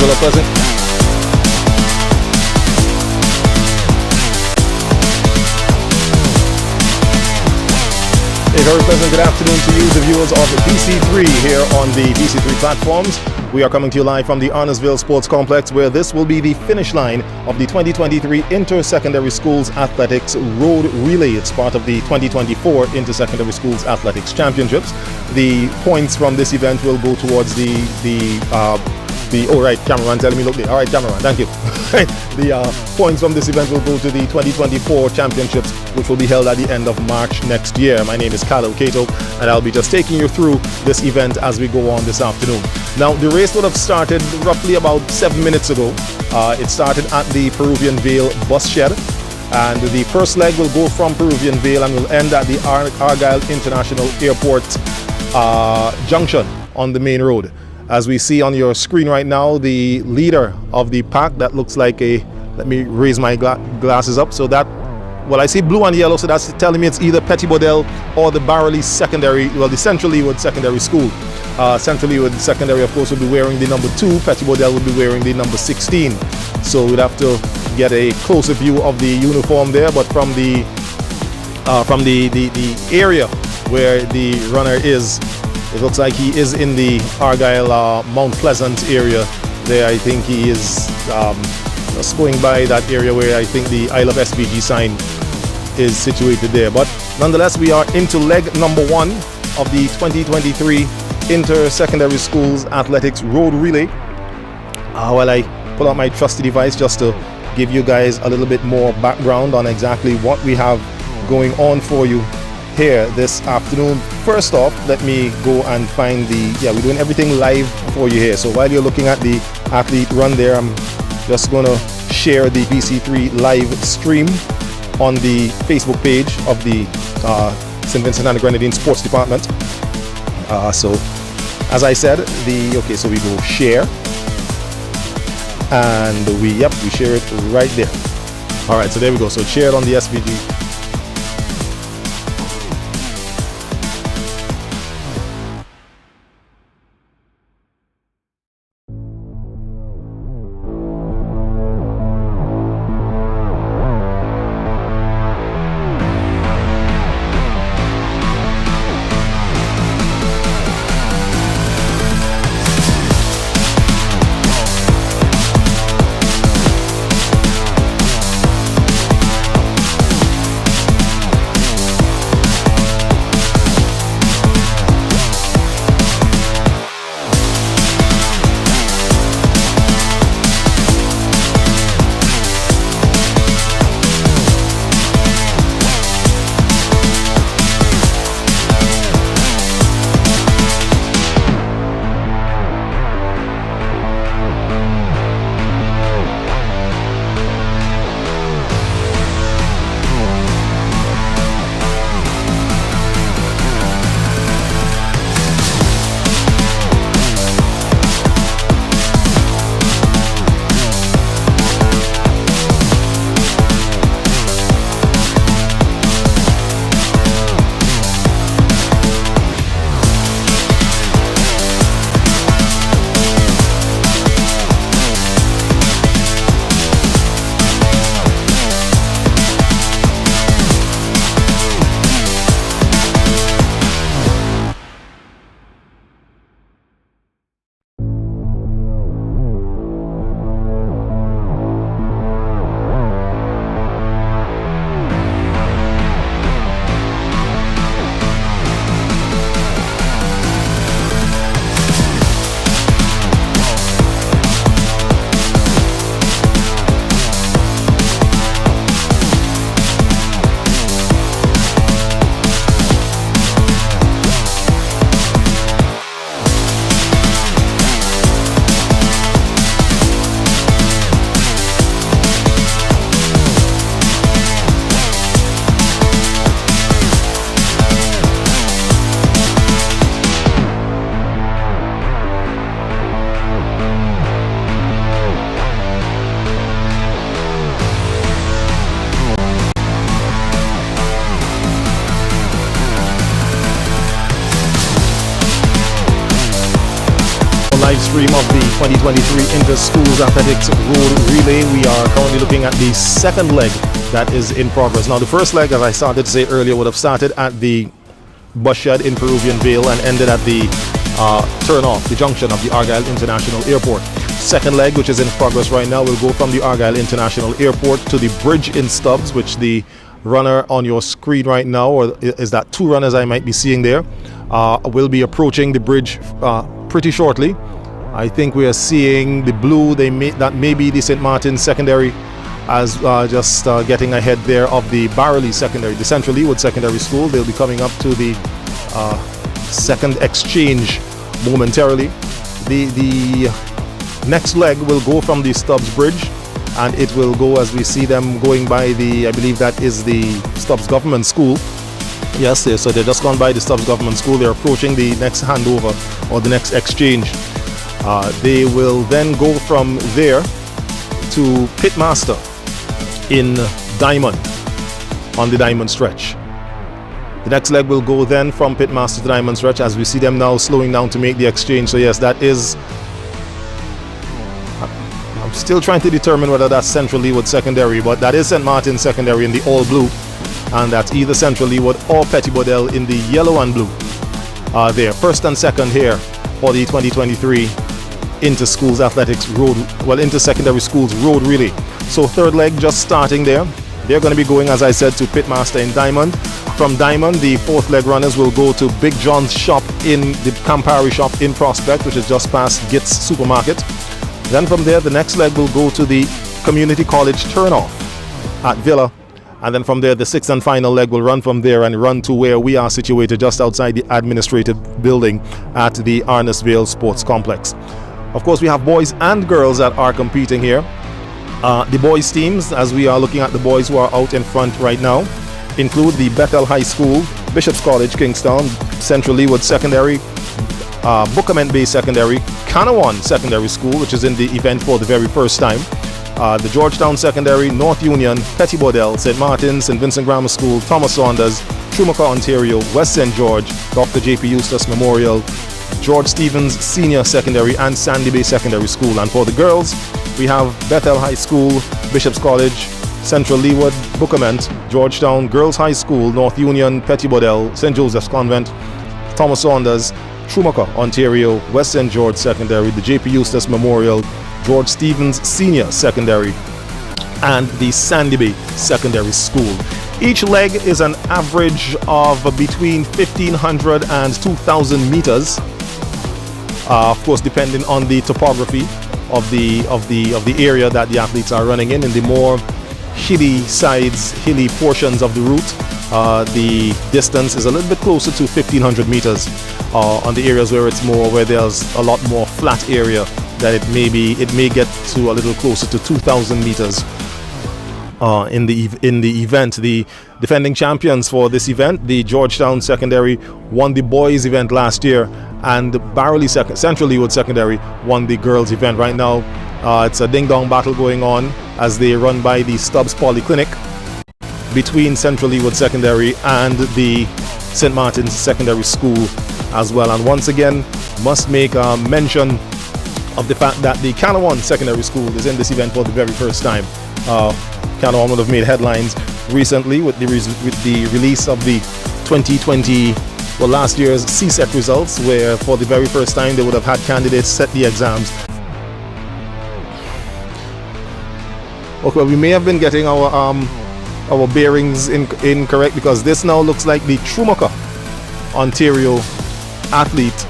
Villa Pleasant. A very pleasant good afternoon to you, the viewers of BC3 here on the BC3 platforms. We are coming to you live from the Arnorsville Sports Complex, where this will be the finish line of the 2023 Inter-Secondary Schools Athletics Road Relay. It's part of the 2024 Inter-Secondary Schools Athletics Championships. The points from this event will go towards all right, cameraman, telling me look there. All right, cameraman, thank you. The points from this event will go to the 2024 championships, which will be held at the end of March next year. My name is Kalo Kato, and I'll be just taking you through this event as we go on this afternoon. Now, the race would have started roughly about 7 minutes ago. It started at the Peruvian Vale bus shed, and the first leg will go from Peruvian Vale and will end at the Argyle International Airport junction on the main road. As we see on your screen right now, the leader of the pack, that looks like let me raise my glasses up, so that, well, I see blue and yellow, so that's telling me it's either Petty Bodell or the Barrowley Secondary, well, the Central Leeward Secondary School. Central Leeward Secondary, of course, will be wearing the number 2, Petty Bodell will be wearing the number 16. So we'd have to get a closer view of the uniform there, but from the area where the runner is, it looks like he is in the Argyle Mount Pleasant area there. I think he is just going by that area where I think the I Love SVG sign is situated there. But nonetheless, we are into leg number 1 of the 2023 Inter-Secondary Schools Athletics Road Relay. While I pull out my trusty device just to give you guys a little bit more background on exactly what we have going on for you here this afternoon. First off, let me go and find we're doing everything live for you here. So while you're looking at the athlete run there, I'm just going to share the BC3 live stream on the Facebook page of the St. Vincent and the Grenadine Sports Department. So as I said, so we go share, and we share it right there. All right, so there we go. So share it on the SVG. live stream of the 2023 Inter-Schools Athletics Road Relay. We are currently looking at the second leg that is in progress. Now, the first leg, as I started to say earlier, would have started at the bus shed in Peruvian Vale and ended at the turn-off, the junction of the Argyle International Airport. Second leg, which is in progress right now, will go from the Argyle International Airport to the bridge in Stubbs, which the runner on your screen right now, or is that two runners I might be seeing there, will be approaching the bridge pretty shortly. I think we are seeing the blue, that may be the St. Martin's Secondary, as just getting ahead there of the Barrowley Secondary, the Central Leawood Secondary School. They'll be coming up to the second exchange momentarily. The next leg will go from the Stubbs Bridge, and it will go as we see them going by I believe that is the Stubbs Government School. Yes, so they're just gone by the Stubbs Government School. They're approaching the next handover or the next exchange. They will then go from there to Pitmaster in Diamond on the Diamond Stretch. The next leg will go then from Pitmaster to Diamond Stretch as we see them now slowing down to make the exchange. So yes, that is, I'm still trying to determine whether that's Central Leawood Secondary, but that is St. Martin's Secondary in the all blue, and that's either Central Leawood or Pettibodell in the yellow and blue. There, first and second here for the 2023 Inter-Schools Athletics Road, Inter-Secondary Schools Road Relay. So third leg just starting there. They're going to be going, as I said, to Pitmaster in Diamond. From Diamond, the fourth leg runners will go to Big John's shop in the Campari shop in Prospect, which is just past Gitz Supermarket. Then from there, the next leg will go to the Community College turnoff at Villa. And then from there, the sixth and final leg will run from there and run to where we are situated, just outside the administrative building at the Arnessville Sports Complex. Of course, we have boys and girls that are competing here. The boys teams, as we are looking at the boys who are out in front right now, include the Bethel High School, Bishop's College, Kingstown, Central Leawood Secondary, Bookament Bay Secondary, Canawan Secondary School, which is in the event for the very first time, the Georgetown Secondary, North Union, Pettibodell, St. Martin's, St. Vincent Grammar School, Thomas Saunders, Chumacah, Ontario, West St. George, Dr. J.P. Eustace Memorial, George Stevens Senior Secondary, and Sandy Bay Secondary School. And for the girls, we have Bethel High School, Bishop's College, Central Leawood, Bookament, Georgetown Girls High School, North Union, Pettibodell, St. Joseph's Convent, Thomas Saunders, Chumacah, Ontario, West St. George Secondary, the J.P. Eustace Memorial, George Stevens Senior Secondary, and the Sandy Bay Secondary School. Each leg is an average of between 1,500 and 2,000 meters. Of course, depending on the topography of the area that the athletes are running in the more hilly portions of the route, the distance is a little bit closer to 1,500 meters. On the areas where there's a lot more flat area, that it may get to a little closer to 2,000 meters. In the event, the defending champions for this event, the Georgetown Secondary, won the boys event last year, and the Barrowley Central Leawood Secondary won the girls event. Right now, it's a ding-dong battle going on as they run by the Stubbs Polyclinic between Central Leawood Secondary and the St. Martin's Secondary School as well. And once again, must make a mention of the fact that the Canawan Secondary School is in this event for the very first time. Canawan would have made headlines recently with the release of the 2020, last year's CSET results, where for the very first time they would have had candidates set the exams. Okay, well, we may have been getting our bearings incorrect, because this now looks like the Chumacah, Ontario athlete.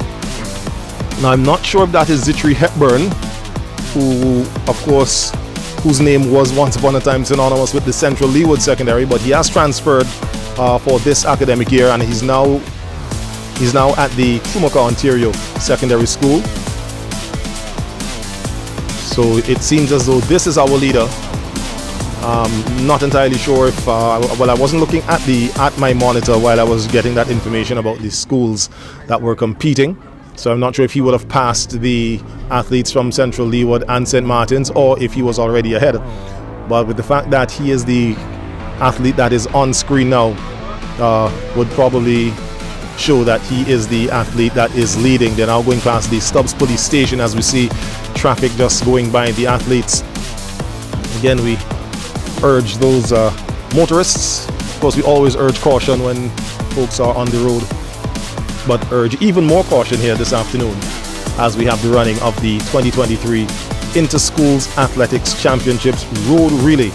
Now, I'm not sure if that is Zitri Hepburn, whose name was once upon a time synonymous with the Central Leawood Secondary, but he has transferred for this academic year, and he's now at the Chumacah, Ontario Secondary School. So it seems as though this is our leader. Not entirely sure if I wasn't looking at my monitor while I was getting that information about the schools that were competing, so I'm not sure if he would have passed the athletes from Central Leawood and St. Martin's, or if he was already ahead. But with the fact that he is the athlete that is on screen now, would probably show that he is the athlete that is leading. They're now going past the Stubbs Police Station as we see traffic just going by the athletes. Again, we urge those motorists. Of course, we always urge caution when folks are on the road, but urge even more caution here this afternoon as we have the running of the 2023 Inter-Schools Athletics Championships Road Relay.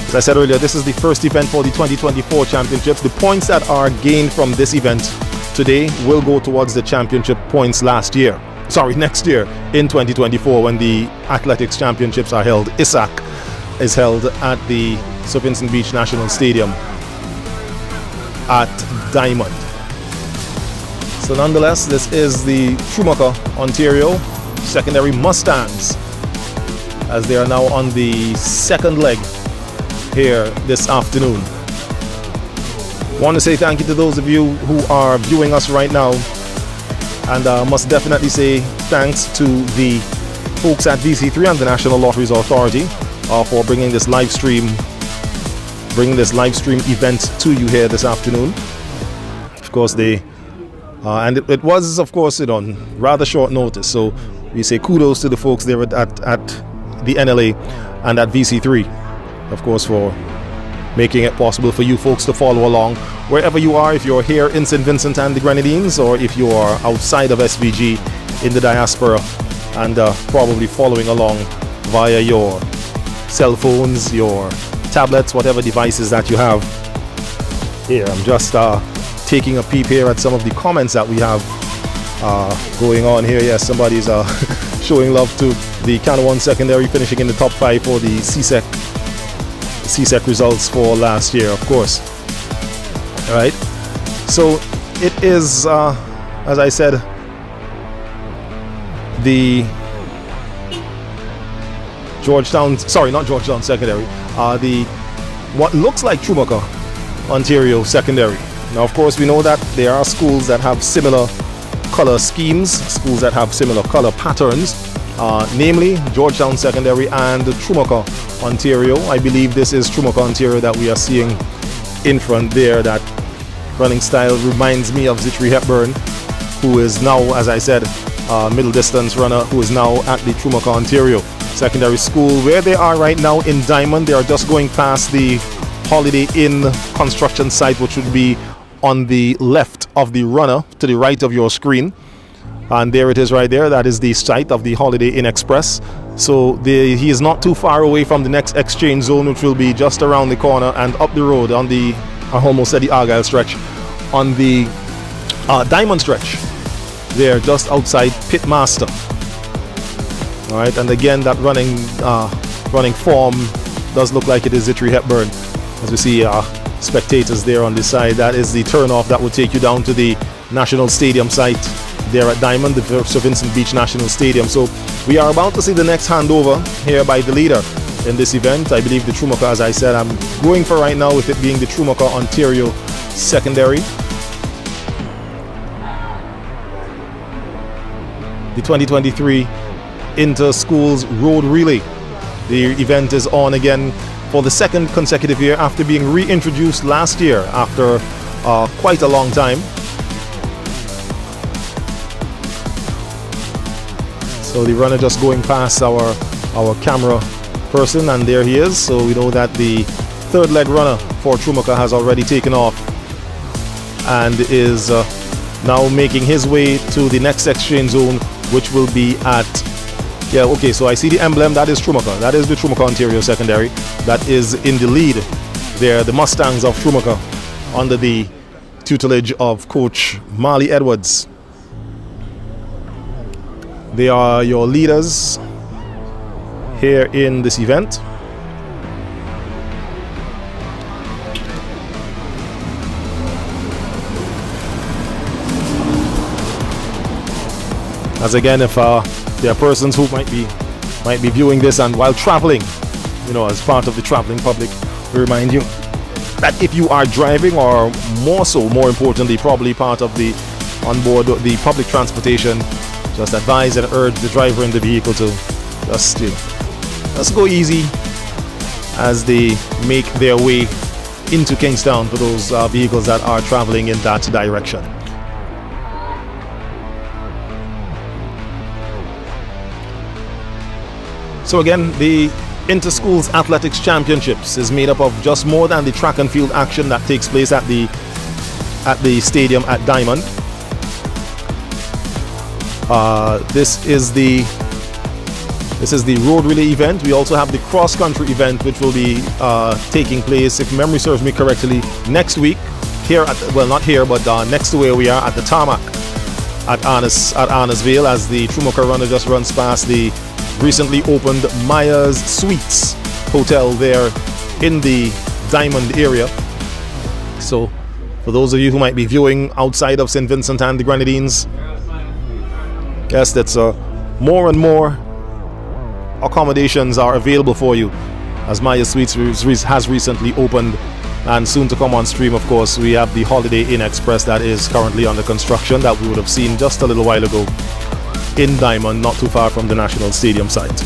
As I said earlier, this is the first event for the 2024 championships. The points that are gained from this event today will go towards the championship points next year in 2024 when the athletics championships are held. ISAC is held at the Sir Vincent Beach National Stadium at Diamond. So nonetheless, this is the Schumacher Ontario secondary Mustangs as they are now on the second leg here this afternoon. Want to say thank you to those of you who are viewing us right now, and must definitely say thanks to the folks at VC3 and the National Lotteries Authority for bringing this live stream event to you here this afternoon. Of course, and it was, of course, on rather short notice. So we say kudos to the folks there at the NLA and at VC3, of course, for making it possible for you folks to follow along wherever you are, if you're here in St. Vincent and the Grenadines, or if you are outside of SVG in the diaspora, and probably following along via your cell phones, your tablets, whatever devices that you have. Here, I'm just taking a peep here at some of the comments that we have going on here. Yes, somebody's showing love to the Canouan secondary finishing in the top 5 for the CSEC results for last year, of course. All right, so it is, as I said, the not Georgetown secondary, the what looks like Schumacher Ontario secondary. Now, of course, we know that there are schools that have similar color schemes, schools that have similar color patterns, namely Georgetown Secondary and Schumacher Ontario. I believe this is Schumacher Ontario that we are seeing in front there. That running style reminds me of Zitri Hepburn, who is now, as I said, middle distance runner who is now at the Schumacher Ontario Secondary School. Where they are right now in Diamond, they are just going past the Holiday Inn construction site, which would be on the left of the runner to the right of your screen. And there it is right there. That is the site of the Holiday Inn Express. So he is not too far away from the next exchange zone, which will be just around the corner and up the road on the, I almost said the Argyle stretch, on the Diamond stretch. There, just outside Pitmaster. All right, and again, that running form does look like it is Zitri Hepburn. As we see spectators there on the side, that is the turnoff that will take you down to the National Stadium site there at Diamond, the Sir Vincent Beach National Stadium. So we are about to see the next handover here by the leader in this event. I believe the Schumacher, as I said, I'm going for right now with it being the Schumacher Ontario Secondary. The 2023 Inter-Schools Road Relay. The event is on again for the second consecutive year after being reintroduced last year after quite a long time. So the runner just going past our camera person, and there he is. So we know that the third leg runner for Schumacher has already taken off and is now making his way to the next exchange zone, which will be at, so I see the emblem. That is Schumacher. That is the Schumacher Ontario Secondary. That is in the lead there, the Mustangs of Schumacher, under the tutelage of Coach Marley Edwards. They are your leaders here in this event. As again, if there are persons who might be viewing this and while traveling, as part of the traveling public, we remind you that if you are driving, or more importantly, probably part of the onboard the public transportation, just advise and urge the driver in the vehicle to just go easy as they make their way into Kingstown for those vehicles that are traveling in that direction. So again, the Inter-Schools Athletics Championships is made up of just more than the track and field action that takes place at the stadium at Diamond. This is the road relay event. We also have the cross-country event, which will be taking place, if memory serves me correctly, next week here not here, but next to where we are at the tarmac at Arnesvale, as the Trumoka runner just runs past the recently opened Myers Suites Hotel there in the Diamond area. So for those of you who might be viewing outside of St. Vincent and the Grenadines, yes, that's more and more accommodations are available for you, as Myers Suites has recently opened, and soon to come on stream, of course, we have the Holiday Inn Express that is currently under construction, that we would have seen just a little while ago in Diamond, not too far from the National Stadium site.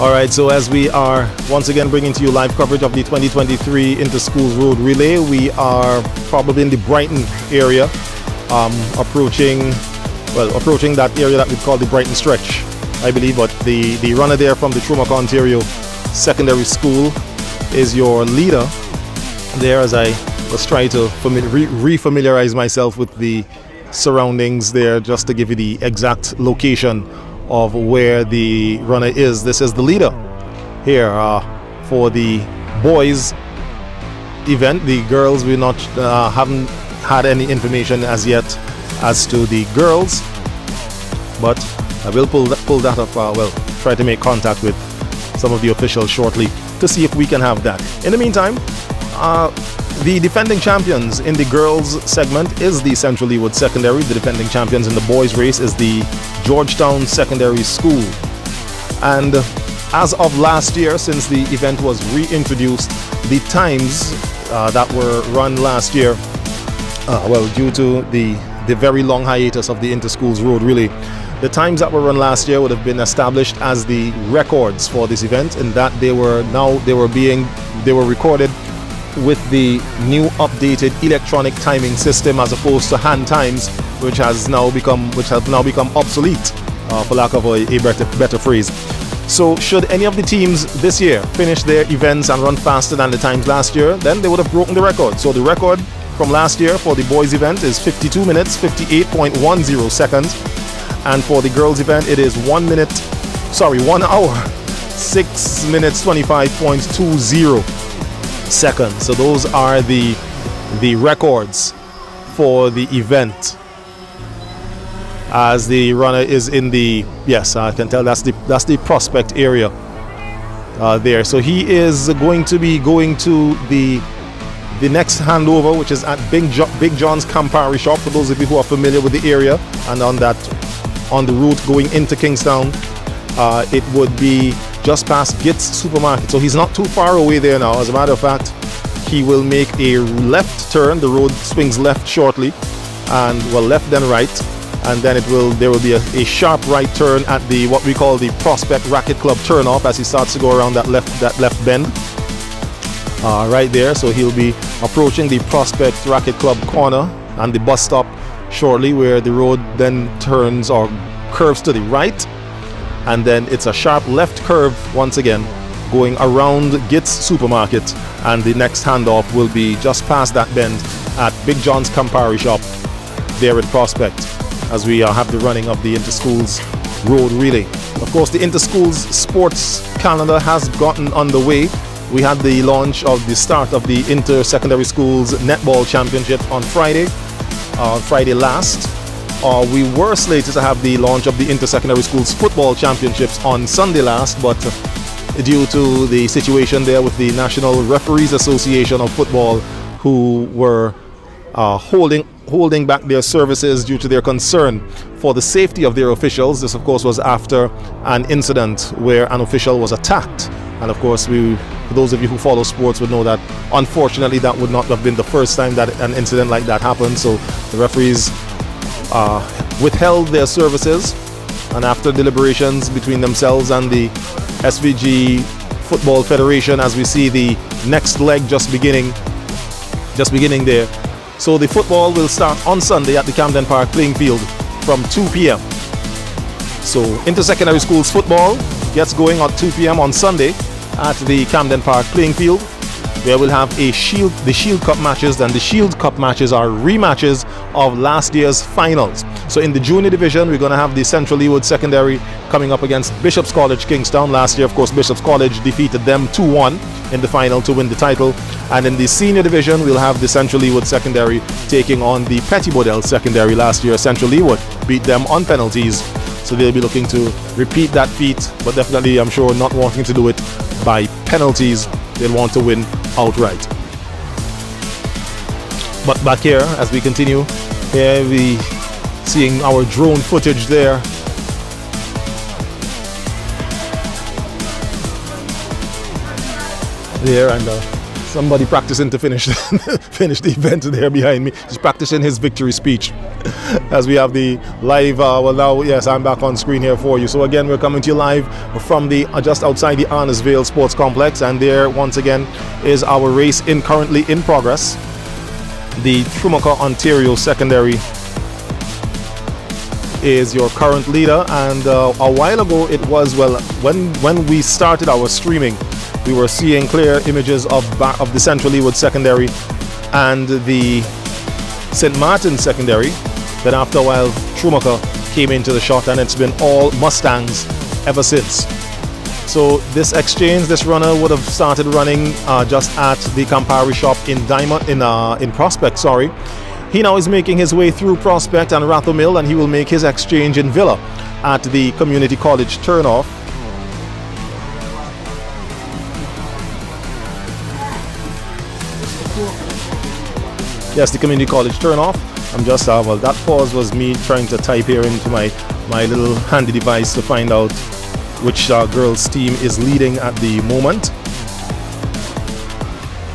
Alright, so as we are once again bringing to you live coverage of the 2023 Inter-Schools Road Relay, we are probably in the Brighton area, approaching that area that we call the Brighton Stretch, I believe, but the runner there from the Trumoka, Ontario Secondary School is your leader there, as I let's try to re-familiarize myself with the surroundings there, just to give you the exact location of where the runner is. This is the leader here for the boys event. The girls, we haven't had any information as yet as to the girls, but I will pull that up. Try to make contact with some of the officials shortly to see if we can have that. In the meantime, the defending champions in the girls segment is the Central Leawood Secondary. The defending champions in the boys race is the Georgetown Secondary School. And as of last year, since the event was reintroduced, the times that were run last year, due to the very long hiatus of the Interschools Road Relay, the times that were run last year would have been established as the records for this event, in that they were recorded with the new updated electronic timing system, as opposed to hand times, which have now become obsolete, for lack of a better phrase. So should any of the teams this year finish their events and run faster than the times last year, then they would have broken the record. So the record from last year for the boys event is 52 minutes 58.10 seconds, and for the girls event it is 1 hour 6 minutes 25.20 seconds. So those are the records for the event, as the runner is in the, yes, I can tell that's the prospect area there. So he is going to be going to the next handover, which is at Big John's Campari shop, for those of you who are familiar with the area and on the route going into Kingstown. It would be just past Gitz Supermarket, so he's not too far away there now. As a matter of fact, he will make a left turn. The road swings left shortly, and left then right, and then there will be a sharp right turn at the what we call the Prospect Racket Club turnoff, as he starts to go around that left bend right there. So he'll be approaching the Prospect Racket Club corner and the bus stop shortly, where the road then turns or curves to the right, and then it's a sharp left curve once again going around Gitz Supermarket, and the next handoff will be just past that bend at Big John's Campari shop there at Prospect, as we have the running of the Interschools Road Relay. Of course, the Interschools sports calendar has gotten underway. We had the launch of the start of the Inter-Secondary Schools Netball Championship on Friday last. We were slated to have the launch of the Inter-Secondary Schools Football Championships on Sunday last, but due to the situation there with the National Referees Association of Football, who were holding back their services due to their concern for the safety of their officials. This, of course, was after an incident where an official was attacked. And of course, for those of you who follow sports would know that unfortunately that would not have been the first time that an incident like that happened. So the referees withheld their services, and after deliberations between themselves and the SVG Football Federation, as we see the next leg just beginning there. So the football will start on Sunday at the Camden Park playing field from 2 p.m. So Inter-Secondary Schools football gets going at 2 p.m. on Sunday at the Camden Park playing field, where we'll have the Shield Cup matches, and the Shield Cup matches are rematches of last year's finals. So in the junior division, we're going to have the Central Leawood Secondary coming up against Bishop's College Kingstown. Last year, of course, Bishop's College defeated them 2-1 in the final to win the title. And in the senior division, we'll have the Central Leawood Secondary taking on the Pettibodelle Secondary. Last year, Central Leawood beat them on penalties, so they'll be looking to repeat that feat, but definitely, I'm sure, not wanting to do it by penalties. They'll want to win outright. But back here, as we continue, here we seeing our drone footage there. There, and somebody practicing to finish the event there behind me. He's practicing his victory speech. As we have the live, now, yes, I'm back on screen here for you. So again, we're coming to you live from the just outside the Arnesvale Sports Complex, and there once again is our race currently in progress. The Trumaka Ontario Secondary is your current leader, and a while ago it was, when we started our streaming, we were seeing clear images of the Central Leawood Secondary and the St. Martin's secondary. Then after a while, Schumacher came into the shot, and it's been all Mustangs ever since. So this exchange, this runner would have started running just at the Campari shop in Prospect. Sorry, he now is making his way through Prospect and Rathamill, and he will make his exchange in Villa at the Community College turnoff. Yes, the Community College turnoff. I'm just well, that pause was me trying to type here into my little handy device to find out which girls team is leading at the moment.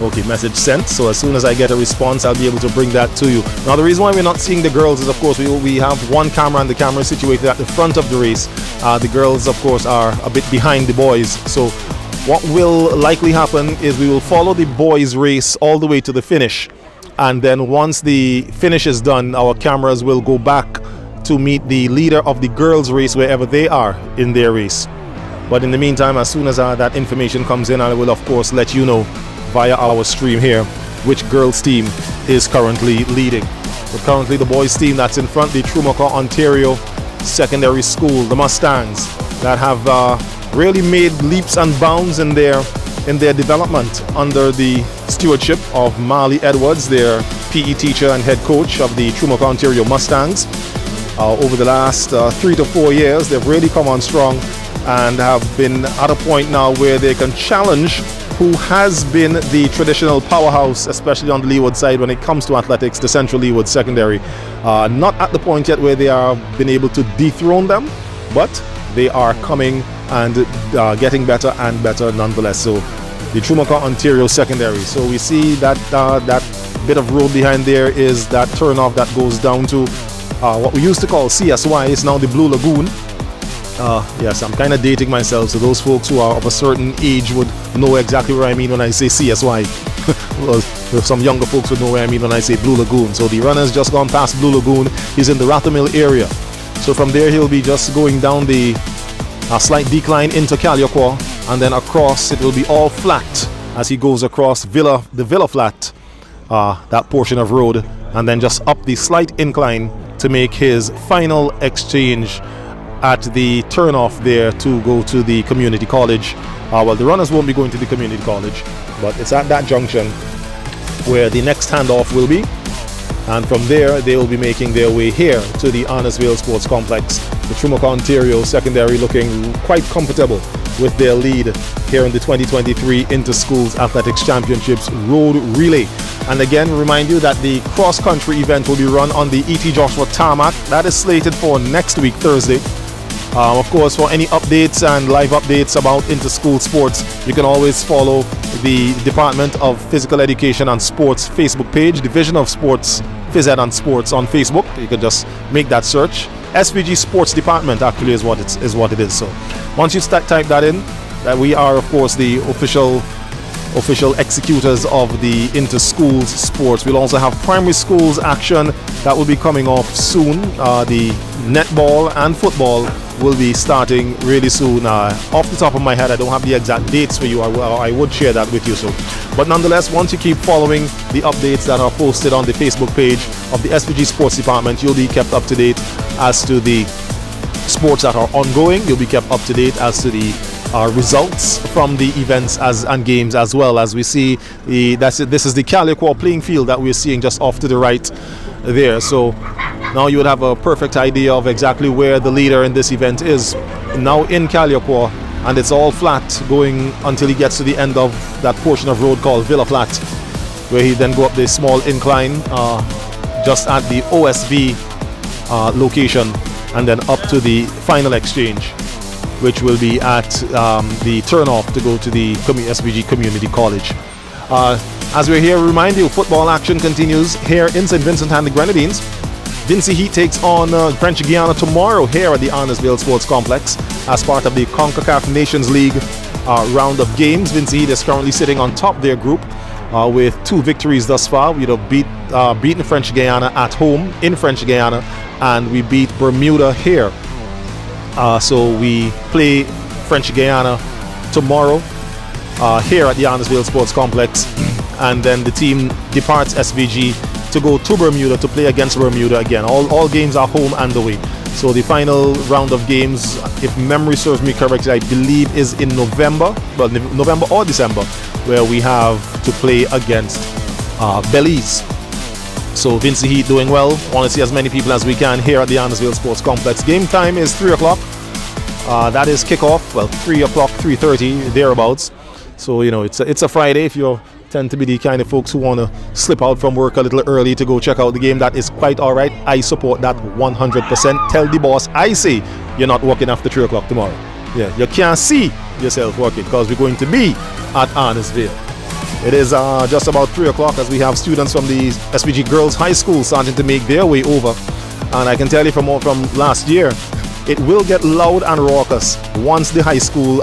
Okay, message sent. So as soon as I get a response, I'll be able to bring that to you. Now, the reason why we're not seeing the girls is, of course, we have one camera, and the camera is situated at the front of the race. The girls, of course, are a bit behind the boys. So what will likely happen is we will follow the boys' race all the way to the finish. And then once the finish is done, our cameras will go back to meet the leader of the girls' race wherever they are in their race. But in the meantime, as soon as that information comes in, I will, of course, let you know via our stream here which girls' team is currently leading. But currently the boys' team that's in front, the Schumacher Ontario Secondary School, the Mustangs, that have really made leaps and bounds in their development under the stewardship of Marley Edwards, their PE teacher and head coach of the Schumacher Ontario Mustangs. Over the last 3 to 4 years, they've really come on strong and have been at a point now where they can challenge who has been the traditional powerhouse, especially on the Leeward side when it comes to athletics, the Central Leeward Secondary. Not at the point yet where they have been able to dethrone them, but they are coming and getting better and better nonetheless. So the Schumacher Ontario Secondary. So we see that that bit of road behind there is that turnoff that goes down to what we used to call CSY. It's now the Blue Lagoon. Yes, I'm kind of dating myself, so those folks who are of a certain age would know exactly what I mean when I say CSY. Well, some younger folks would know what I mean when I say Blue Lagoon. So the runner's just gone past Blue Lagoon. He's in the Rathamill area. So from there he'll be just going down the slight decline into Kalyaquah, and then across it will be all flat as he goes across the Villa Flat, that portion of road, and then just up the slight incline to make his final exchange at the turnoff there to go to the community college. Well, the runners won't be going to the community college, but it's at that junction where the next handoff will be, and from there they will be making their way here to the Arnasville Sports Complex. The Schumacher Ontario Secondary looking quite comfortable with their lead here in the 2023 Inter-Schools Athletics Championships Road Relay. And again, remind you that the cross-country event will be run on the E.T. Joshua Tarmac. That is slated for next week, Thursday. Of course, for any updates and live updates about inter-school sports, you can always follow the Department of Physical Education and Sports Facebook page, Division of Sports, Phys Ed and Sports on Facebook. You can just make that search. SPG Sports Department actually is what it is. So once you type that in, that we are, of course, the official executors of the inter-schools sports. We'll also have primary schools action that will be coming off soon. The netball and football will be starting really soon. Off the top of my head, I don't have the exact dates for you. I would share that with you. But nonetheless, once you keep following the updates that are posted on the Facebook page of the SPG Sports Department, you'll be kept up to date as to the sports that are ongoing. You'll be kept up to date as to the results from the events and games, as well as we see this is the Kalyaquah playing field that we're seeing just off to the right there. So now you would have a perfect idea of exactly where the leader in this event is. Now in Kalyaquah, and it's all flat going until he gets to the end of that portion of road called Villa Flat, where he then go up this small incline just at the OSV location, and then up to the final exchange, which will be at the turnoff to go to the SPG Community College. As we're here, remind you, football action continues here in St. Vincent and the Grenadines. Vincy Heat takes on French Guiana tomorrow here at the Arnasville Sports Complex as part of the CONCACAF Nations League round of games. Vincy Heat is currently sitting on top of their group with 2 victories thus far. We'd have beaten French Guiana at home in French Guiana, and we beat Bermuda here. So we play French Guiana tomorrow here at the Arnasville Sports Complex, and then the team departs SVG to go to Bermuda to play against Bermuda again. All games are home and away. So the final round of games, if memory serves me correctly, I believe is in November, well, November or December, where we have to play against Belize. So Vincey Heat doing well. Want to see as many people as we can here at the Andersville Sports Complex. Game time is 3 o'clock. That is kickoff. Well, 3 o'clock, 3:30, thereabouts. So, you know, it's a Friday. If you tend to be the kind of folks who want to slip out from work a little early to go check out the game, that is quite all right. I support that 100%. Tell the boss I say you're not working after 3 o'clock tomorrow. Yeah, you can't see yourself working because we're going to be at Andersville. It is just about 3 o'clock as we have students from the SVG Girls High School starting to make their way over. And I can tell you from last year, it will get loud and raucous once the high school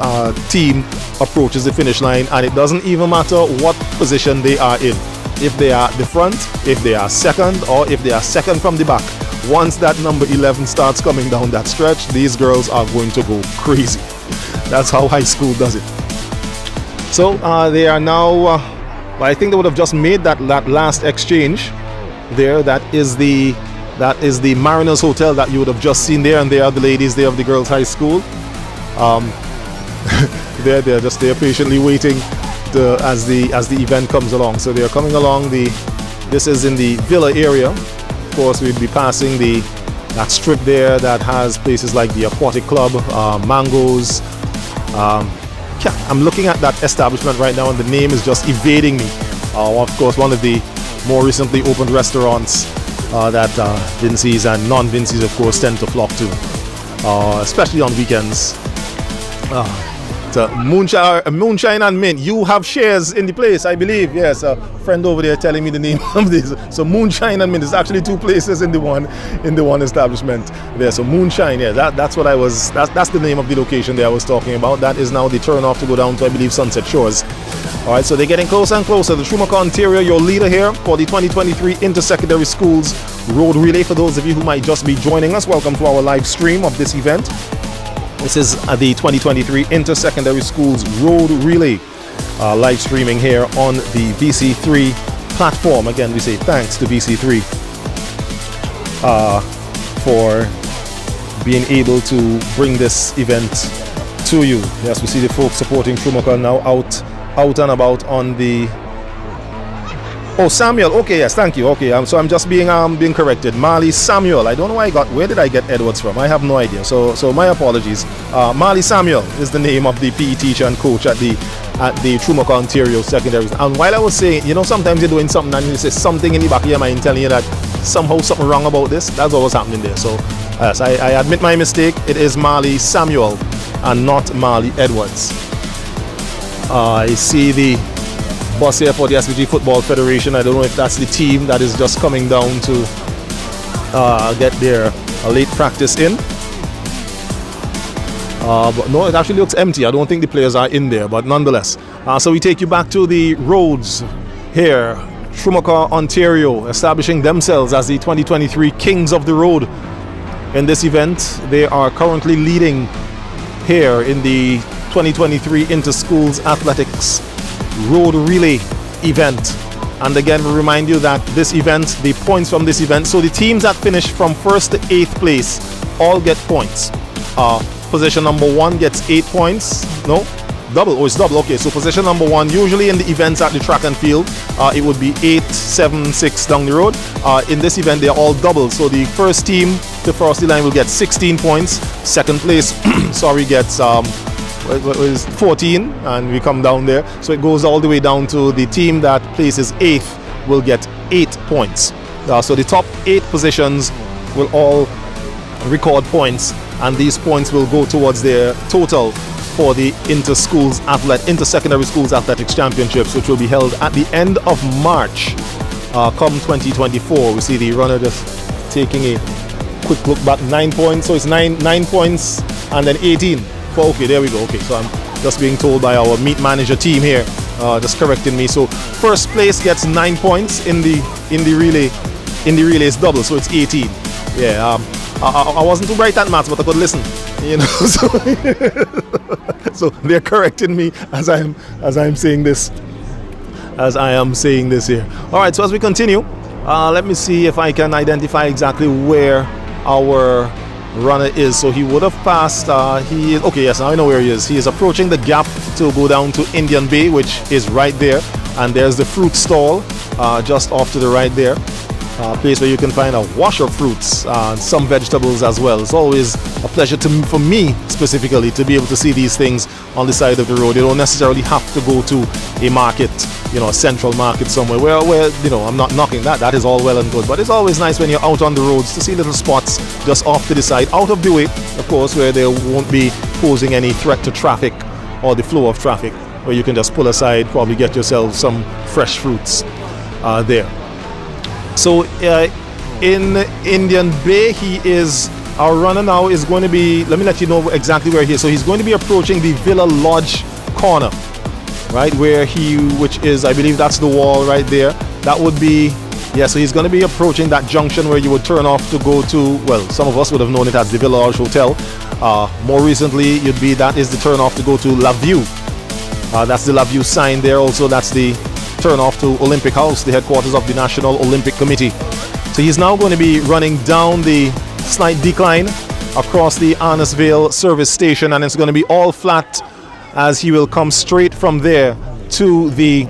team approaches the finish line, and it doesn't even matter what position they are in. If they are at the front, if they are second, or if they are second from the back. Once that number 11 starts coming down that stretch, these girls are going to go crazy. That's how high school does it. So they are now, I think they would have just made that last exchange there. That is the Mariners Hotel that you would have just seen there, and they are the ladies there of the girls' high school. They're patiently waiting as the event comes along. So they are coming along. This is in the Villa area. Of course, we'll be passing that strip there that has places like the Aquatic Club, Mangoes. I'm looking at that establishment right now, and the name is just evading me. Of course, one of the more recently opened restaurants that Vincey's and non-Vincey's, of course, tend to flock to, especially on weekends. Moonshine and Mint. You have shares in the place, I believe. Yes, a friend over there telling me the name of this. So Moonshine and Mint. There's actually two places in the one establishment there. So Moonshine, yeah, that's what that's the name of the location there I was talking about. That is now the turn off to go down to, I believe, Sunset Shores. All right, so they're getting closer and closer. The Schumacher Ontario, your leader here for the 2023 Inter-Secondary Schools Road Relay. For those of you who might just be joining us, welcome to our live stream of this event. This is the 2023 Inter-Secondary Schools Road Relay, live streaming here on the VC3 platform. Again, we say thanks to VC3 for being able to bring this event to you. Yes, we see the folks supporting Schumacher now out and about on the... Oh, Samuel. Okay, yes, thank you. Okay, so I'm just being corrected. Marley Samuel. I don't know where did I get Edwards from? I have no idea. So my apologies. Marley Samuel is the name of the PE teacher and coach at the Schumacher Ontario Secondary. And while I was saying, you know, sometimes you're doing something and you say something in the back of your mind telling you that somehow something wrong about this. That's what was happening there. So yes, I admit my mistake. It is Marley Samuel and not Marley Edwards. I see the bus here for the SVG Football Federation. I don't know if that's the team that is just coming down to get their late practice in. But no, it actually looks empty. I don't think the players are in there, but nonetheless. So we take you back to the roads here. Schumacher, Ontario, establishing themselves as the 2023 Kings of the Road in this event. They are currently leading here in the 2023 Inter-Schools Athletics Road Relay event. And again, we remind you that this event, the points from this event, so the teams that finish from 1st to 8th place all get points. Position number 1 gets 8 points. No? Double. Oh, it's double. Okay, so position number 1, usually in the events at the track and field, it would be 8, 7, 6 down the road. In this event, they're all double. So the first team to cross the line will get 16 points. Second place, gets 14, and we come down there. So it goes all the way down to the team that places 8th will get 8 points. So the top 8 positions will all record points, and these points will go towards their total for the Inter-Secondary Schools Athletics Championships, which will be held at the end of March, come 2024. We see the runner just taking a quick look back. 9 points, so it's 9 points and then 18. Okay, there we go. Okay, so I'm just being told by our meet manager team here, just correcting me. So first place gets 9 points in the relay. In the relay is double, so it's 18. Yeah, I wasn't too bright at maths, but I could listen. You know, so they're correcting me as I'm saying this. as I am saying this here. All right, so as we continue, let me see if I can identify exactly where our runner is. So he would have passed, he is, okay, yes, now I know where he is. He is approaching the gap to go down to Indian Bay, which is right there. And there's the fruit stall just off to the right there. Place where you can find a wash of fruits and some vegetables as well. It's always a pleasure for me specifically to be able to see these things on the side of the road. You don't necessarily have to go to a market, a central market somewhere where I'm not knocking that. That is all well and good. But it's always nice when you're out on the roads to see little spots just off to the side, out of the way, of course, where they won't be posing any threat to traffic or the flow of traffic, where you can just pull aside, probably get yourself some fresh fruits there. So in Indian Bay, our runner now is going to be, let me let you know exactly where he is. So he's going to be approaching the Villa Lodge corner, right, which is, I believe that's the wall right there. That would be, yeah, so he's going to be approaching that junction where you would turn off to go to, well, some of us would have known it as the Villa Lodge Hotel. More recently, that is the turn off to go to La View. That's the La View sign there. Also, that's the turn off to Olympic House, the headquarters of the National Olympic Committee. So he's now going to be running down the slight decline across the Arnesvale service station, and it's going to be all flat as he will come straight from there to the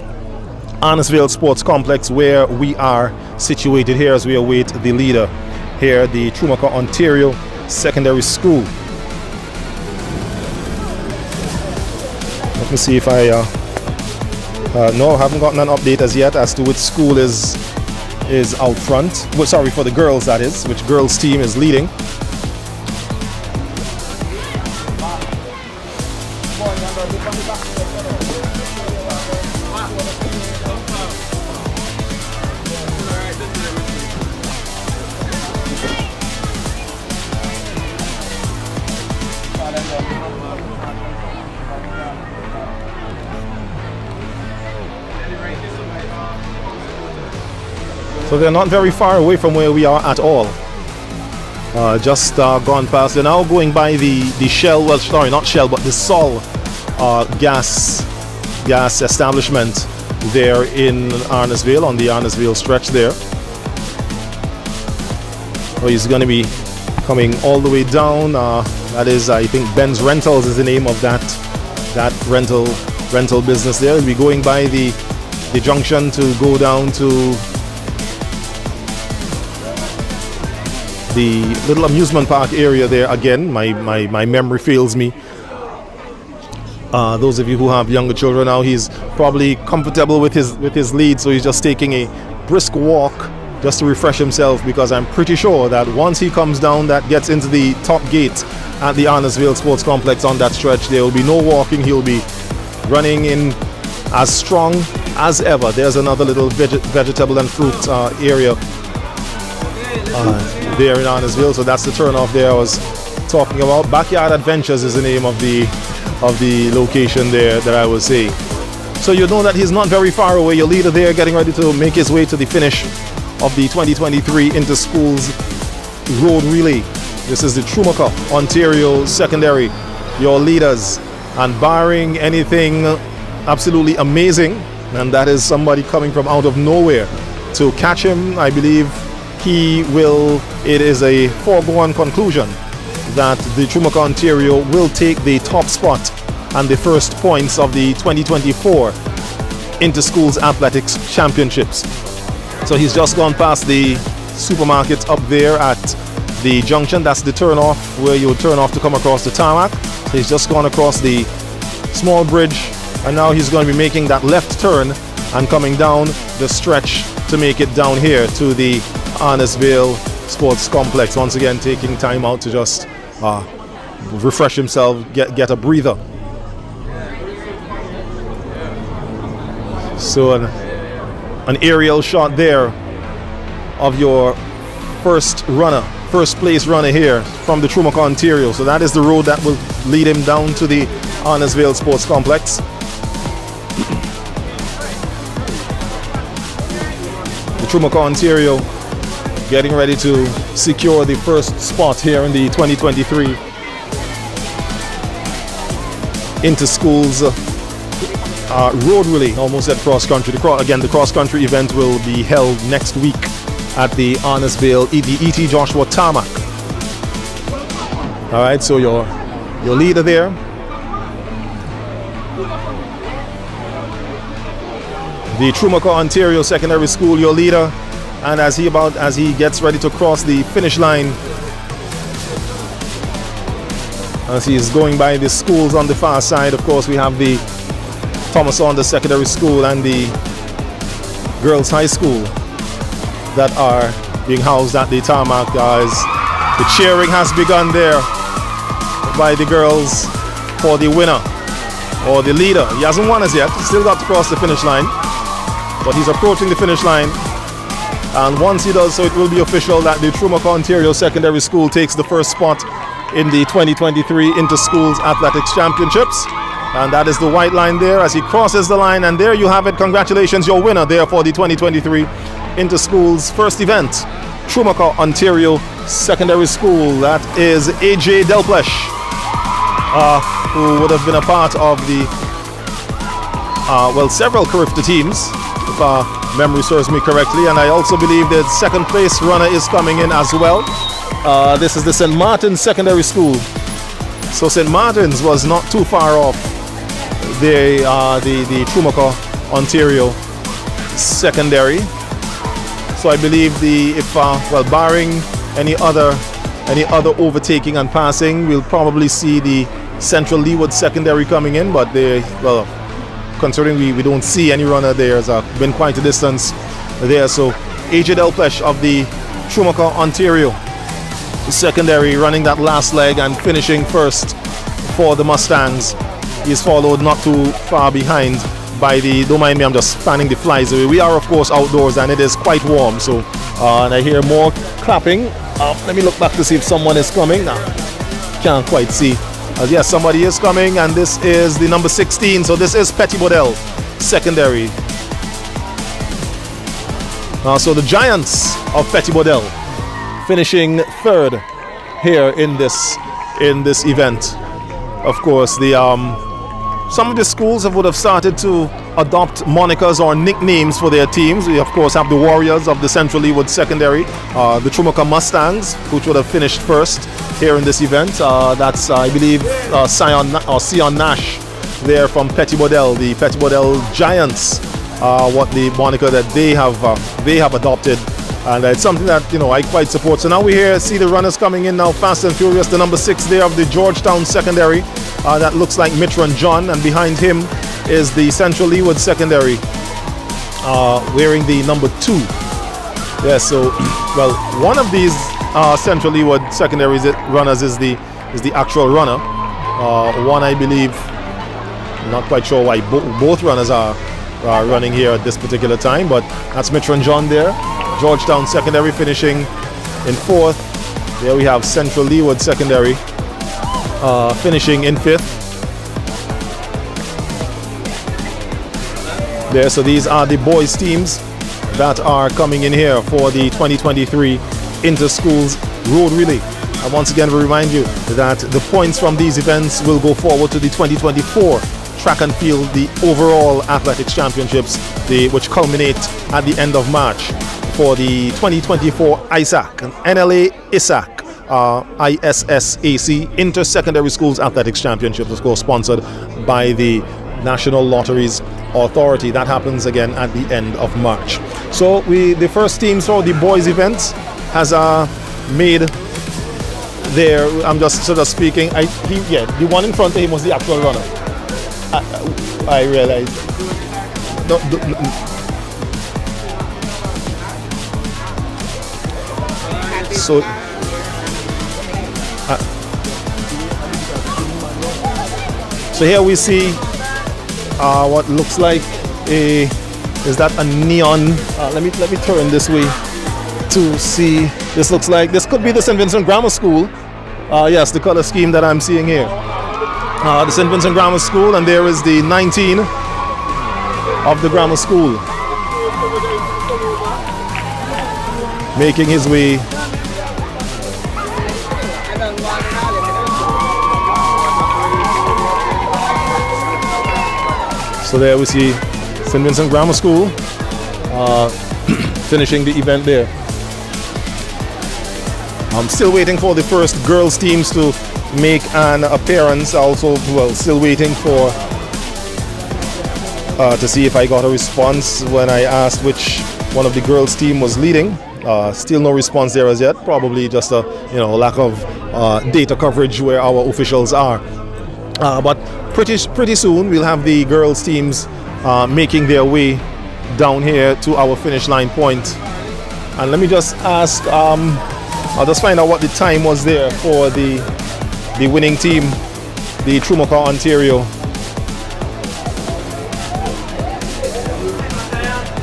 Arnesvale Sports Complex, where we are situated here as we await the leader here, the Chumacah, Ontario Secondary School. Let me see if no, I haven't gotten an update as yet as to which school is out front. Well, sorry, for the girls, that is, which girls team is leading. So they're not very far away from where we are at all. Just gone past. They're now going by the Shell, well, sorry, not Shell, but the Sol gas establishment there in Arnesvale, on the Arnesvale stretch there. So he's going to be coming all the way down. That is, I think, Ben's Rentals is the name of that rental business there. He'll be going by the junction to go down to the little amusement park area there. Again, my memory fails me. Those of you who have younger children now, he's probably comfortable with his lead, so he's just taking a brisk walk just to refresh himself, because I'm pretty sure that once he comes down, that gets into the top gate at the Arnesvale Sports Complex on that stretch, there will be no walking. He'll be running in as strong as ever. There's another little vegetable and fruit area there in Arnesvale. So that's the turnoff there I was talking about. Backyard Adventures is the name of the location there that I was saying. So you know that he's not very far away. Your leader there getting ready to make his way to the finish of the 2023 Inter-Schools Road Relay. This is the Chumacah, Ontario Secondary, your leaders, and barring anything absolutely amazing, and that is somebody coming from out of nowhere to catch him, I believe it is a foregone conclusion that the Chumacah, Ontario will take the top spot and the first points of the 2024 Inter-Schools Athletics Championships. So he's just gone past the supermarket up there at the junction. That's the turn off where you would turn off to come across the tarmac. So he's just gone across the small bridge, and now he's going to be making that left turn and coming down the stretch to make it down here to the Arnesvale Sports Complex. Once again, taking time out to just refresh himself, get a breather. So an aerial shot there of your first place runner here from the Chumacah, Ontario. So that is the road that will lead him down to the Arnesvale Sports Complex. The Chumacah, Ontario getting ready to secure the first spot here in the 2023 Inter-Schools road relay, almost at cross country. Again, the cross country event will be held next week at the Arnesville E.T. Joshua Tarmac. All right, so your leader there. The Trumaka, Ontario Secondary School, your leader, and as he gets ready to cross the finish line, as he is going by the schools on the far side, of course we have the Thomas Saunders Secondary School and the Girls High School that are being housed at the tarmac. Guys, the cheering has begun there by the girls for the winner or the leader. He hasn't won as yet, he's still got to cross the finish line, but he's approaching the finish line, and once he does so, it will be official that the Trumaka, Ontario Secondary School takes the first spot in the 2023 Inter-Schools Athletics Championships. And that is the white line there as he crosses the line, and there you have it. Congratulations, your winner there for the 2023 Inter-Schools first event, Trumaka, Ontario Secondary School. That is AJ Delplesh, who would have been a part of the several Carifta teams, if memory serves me correctly, and I also believe that second place runner is coming in as well. This is the St. Martin's Secondary School, so St. Martin's was not too far off the Trumaka, Ontario Secondary. So I believe barring any other overtaking and passing, we'll probably see the Central Leeward Secondary coming in, but considering we don't see any runner there, has been quite a distance there. So AJ Delplesh of the Trumaka, Ontario Secondary running that last leg and finishing first for the Mustangs. He's followed not too far behind by don't mind me, I'm just fanning the flies away. We are of course outdoors and it is quite warm, so and I hear more clapping. Let me look back to see if someone is coming. Can't quite see. Yes, somebody is coming, and this is the number 16, so this is Pettibodelle Secondary. So the Giants of Pettibodelle finishing third here in this event. Of course, some of the schools would have started to adopt monikers or nicknames for their teams. We of course have the Warriors of the Central Leeward Secondary, the Trumaka Mustangs, which would have finished first here in this event. That's I believe Sion Nash there from Pettibodelle, the Pettibodelle Giants, what the moniker that they have adopted. And it's something that I quite support. So now we see the runners coming in now, fast and furious. The number 6 there of the Georgetown Secondary, that looks like Mitran John, and behind him is the Central Leeward Secondary, wearing the number 2. Yeah, so one of these Central Leeward Secondary runners is the actual runner. One, I believe, not quite sure why both runners are running here at this particular time, but that's Mitran John there. Georgetown Secondary finishing in 4th. There we have Central Leeward Secondary finishing in 5th. There, so these are the boys teams that are coming in here for the 2023 Inter-Schools Road Relay. And once again, we remind you that the points from these events will go forward to the 2024 Track and Field, the overall athletics championships, which culminate at the end of March for the 2024 ISAC and NLA ISAC, ISSAC, Inter-Secondary Schools Athletics Championships, of course sponsored by the National Lotteries Authority. That happens again at the end of March. So the first teams for the boys events has made their, I'm just sort of speaking, the one in front of him was the actual runner. I realized. So here we see what looks like is that a neon? Let me turn this way to see. This could be the St. Vincent Grammar School. Yes, the color scheme that I'm seeing here. The St. Vincent Grammar School, and there is the 19 of the grammar school making his way. So there we see St. Vincent Grammar School finishing the event there. I'm still waiting for the first girls teams to make an appearance. Also, still waiting for to see if I got a response when I asked which one of the girls team was leading. Still no response there as yet. Probably just a lack of data coverage where our officials are. But pretty soon we'll have the girls teams making their way down here to our finish line point. And let me just ask, I'll just find out what the time was there for the winning team, the Trumacao Ontario.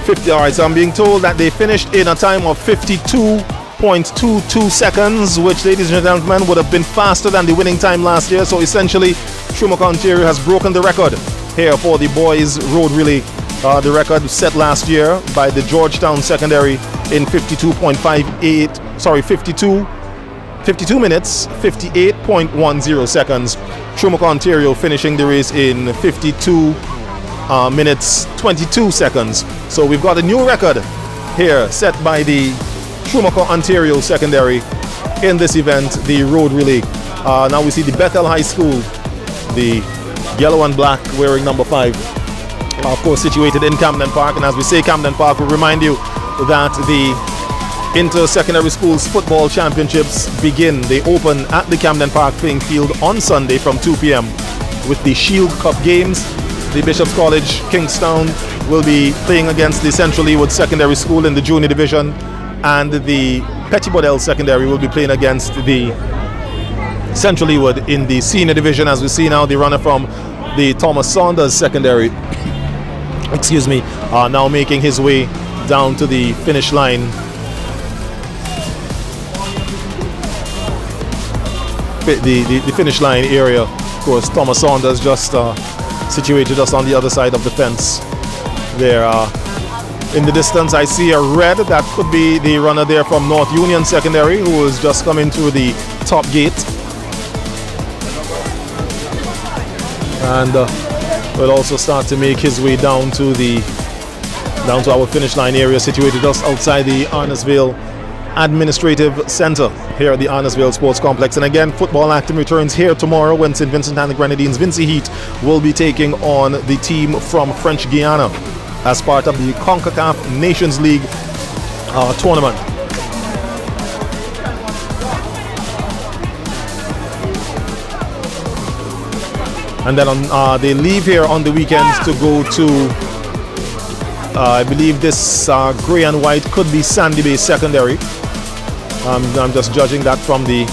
50. All right, so I'm being told that they finished in a time of 52.22 seconds, which, ladies and gentlemen, would have been faster than the winning time last year. So essentially, Trumacao Ontario has broken the record here for the boys road relay. The record set last year by the Georgetown Secondary in 52 minutes, 58.10 seconds. Trumacao Ontario finishing the race in 52 minutes, 22 seconds. So we've got a new record here set by the Trumacao Ontario Secondary in this event, the road relay. Now we see the Bethel High School, the yellow and black wearing number 5, of course situated in Camden Park. And as we say Camden Park, we remind you that the Inter-Secondary Schools Football Championships begin. They open at the Camden Park playing field on Sunday from 2 p.m. with the Shield Cup games. The Bishop's College Kingstown will be playing against the Central Ewood Secondary School in the junior division, and the Petty Bodell Secondary will be playing against the Central Ewood in the senior division. As we see now, the runner from the Thomas Saunders Secondary now making his way down to the finish line. The finish line area, of course, Thomas Saunders just situated just on the other side of the fence there. In the distance I see a red, that could be the runner there from North Union Secondary, who is just coming through the top gate, and will also start to make his way down to our finish line area, situated just outside the Arnasville Administrative Center here at the Arnasville Sports Complex. And again, football action returns here tomorrow when St. Vincent and the Grenadines Vincy Heat will be taking on the team from French Guiana as part of the CONCACAF Nations League tournament. And then they leave here on the weekends to go to I believe this grey and white could be Sandy Bay Secondary. I'm just judging that from the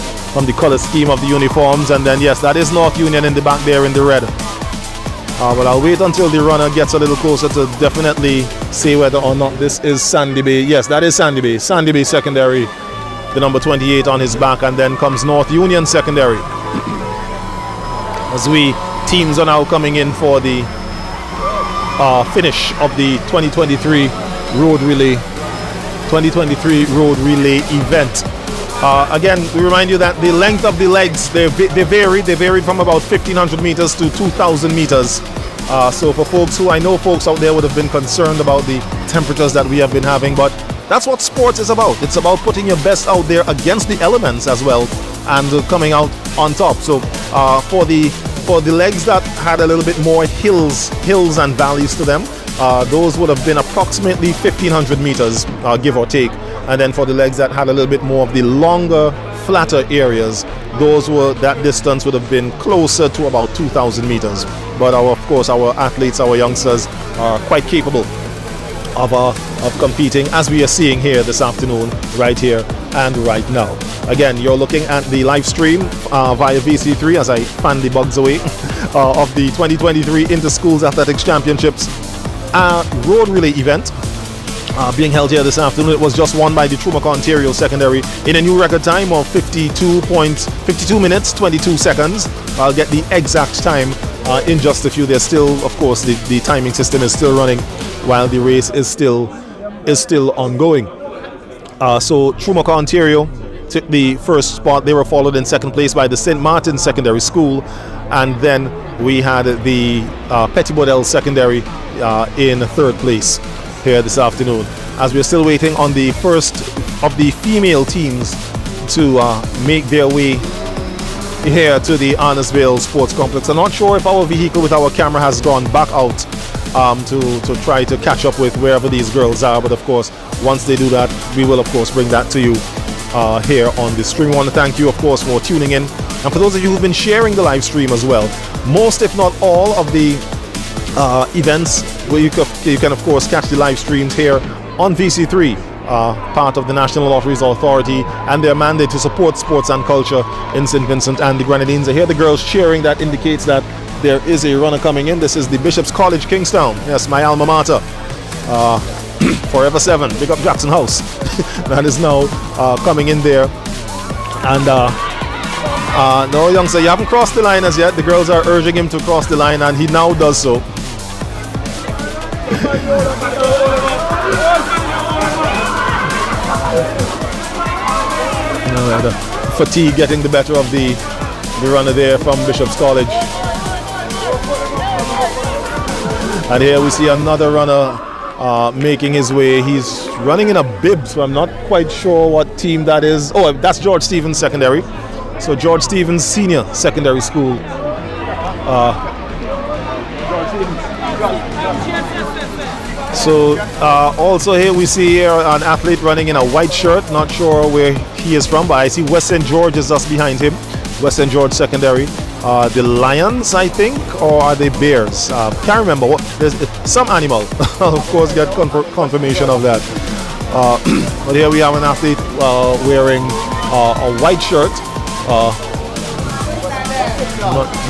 color scheme of the uniforms. And then yes, that is North Union in the back there in the red. But I'll wait until the runner gets a little closer to definitely say whether or not this is Sandy Bay. Yes, that is Sandy Bay. Sandy Bay Secondary, the number 28 on his back, and then comes North Union Secondary. As teams are now coming in for the finish of the 2023 road relay event. Again, we remind you that the length of the legs, they varied from about 1,500 meters to 2,000 meters. So for folks out there would have been concerned about the temperatures that we have been having, but that's what sports is about. It's about putting your best out there against the elements as well, and coming out on top. So for the legs that had a little bit more hills and valleys to them, those would have been approximately 1,500 meters, give or take. And then for the legs that had a little bit more of the longer, flatter areas, that distance would have been closer to about 2,000 meters. But our athletes, our youngsters, are quite capable of competing, as we are seeing here this afternoon, right here and right now. Again, you're looking at the live stream via VC3 as I fan the bugs away of the 2023 Inter-Schools Athletics Championships road relay event being held here this afternoon. It was just won by the Trumacao Ontario Secondary in a new record time of 52 minutes, 22 seconds. I'll get the exact time in just a few. There's still, of course, the timing system is still running while the race is still ongoing. So Trumacao Ontario took the first spot. They were followed in second place by the St. Martin's Secondary School, and then we had the Petty Bodell Secondary in third place here this afternoon. As we're still waiting on the first of the female teams to make their way here to the Arnesville Sports Complex. I'm not sure if our vehicle with our camera has gone back out to try to catch up with wherever these girls are, but of course once they do that, we will of course bring that to you here on the stream. I want to thank you of course for tuning in, and for those of you who've been sharing the live stream as well. Most if not all of the events where you can of course catch the live streams here on VC3, part of the National Lotteries Authority and their mandate to support sports and culture in St. Vincent and the Grenadines. I hear the girls cheering. That indicates that there is a runner coming in. This is the Bishop's College Kingstown. Yes, my alma mater. Forever 7, big up Jackson House. That is now coming in there. And no, youngster, you haven't crossed the line as yet. The girls are urging him to cross the line, and he now does so. The fatigue getting the better of the runner there from Bishop's College. And here we see another runner making his way. He's running in a bib, so I'm not quite sure what team that is. Oh, that's George Stevens Secondary. So George Stevens Senior Secondary School. So also here we see here an athlete running in a white shirt. Not sure where he is from, but I see West St. George is just behind him. West St. George Secondary. The Lions, I think, or are they Bears? Can't remember. There's some animal. Of course, get confirmation of that. But here we have an athlete wearing a white shirt.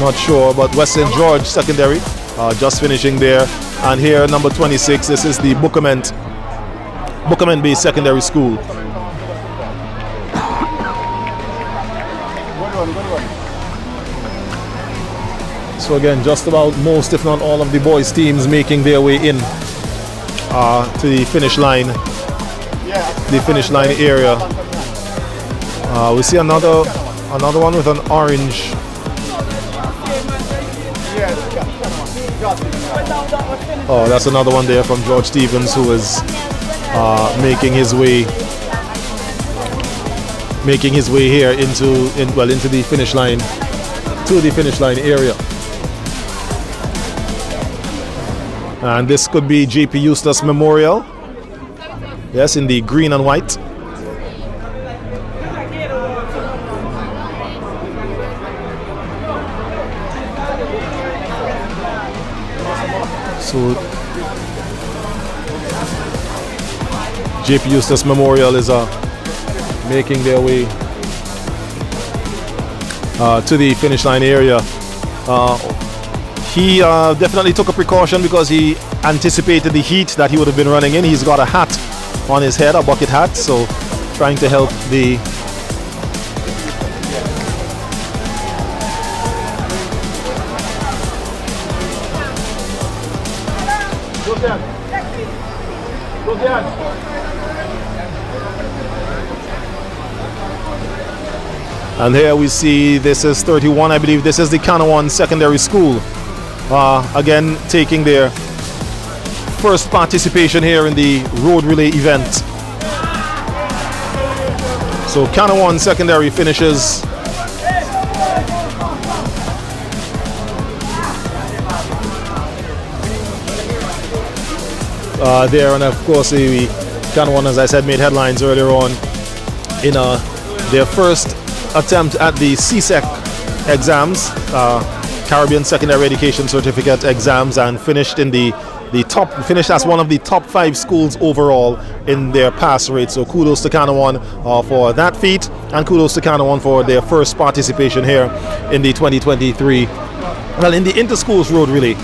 Not sure, but West St. George Secondary just finishing there. And here, number 26, this is the Bookament Bay Secondary School. So again, just about most, if not all, of the boys' teams making their way in to the finish line. The finish line area. We see another one with an orange. Oh, that's another one there from George Stevens, who is making his way here into the finish line, to the finish line area. And this could be J.P. Eustace Memorial. Yes, in the green and white. So J.P. Eustace Memorial is making their way to the finish line area. He definitely took a precaution because he anticipated the heat that he would have been running in. He's got a hat on his head, a bucket hat, so trying to help the And here we see this is 31, I believe this is the Canawan Secondary School. Again, taking their first participation here in the road relay event. So Canawan Secondary finishes there, and of course the Canawan, as I said, made headlines earlier on in their first attempt at the CSEC exams, Caribbean Secondary Education Certificate exams, and finished in finished as one of the top 5 schools overall in their pass rate. So kudos to Canawan for that feat, and kudos to Canawan for their first participation here in the 2023, well, in the Inter-Schools Road Relay.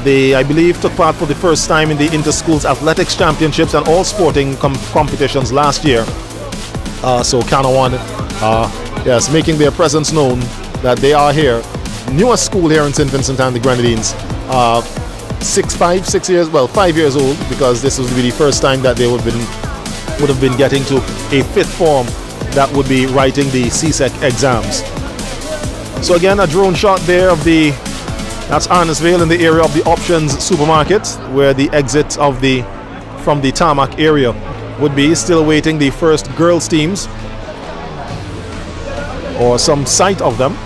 They, I believe, took part for the first time in the Inter-Schools Athletics Championships and all sporting competitions last year. So Canawan, yes, making their presence known that they are here. Newest school here in St. Vincent and the Grenadines. 5 years old, because this would be the first time that they would have been getting to a 5th form that would be writing the CSEC exams. So again, a drone shot there of the That's Arnesville in the area of the Options Supermarket, where the exit from the tarmac area would be. Still awaiting the first girls teams, or some sight of them.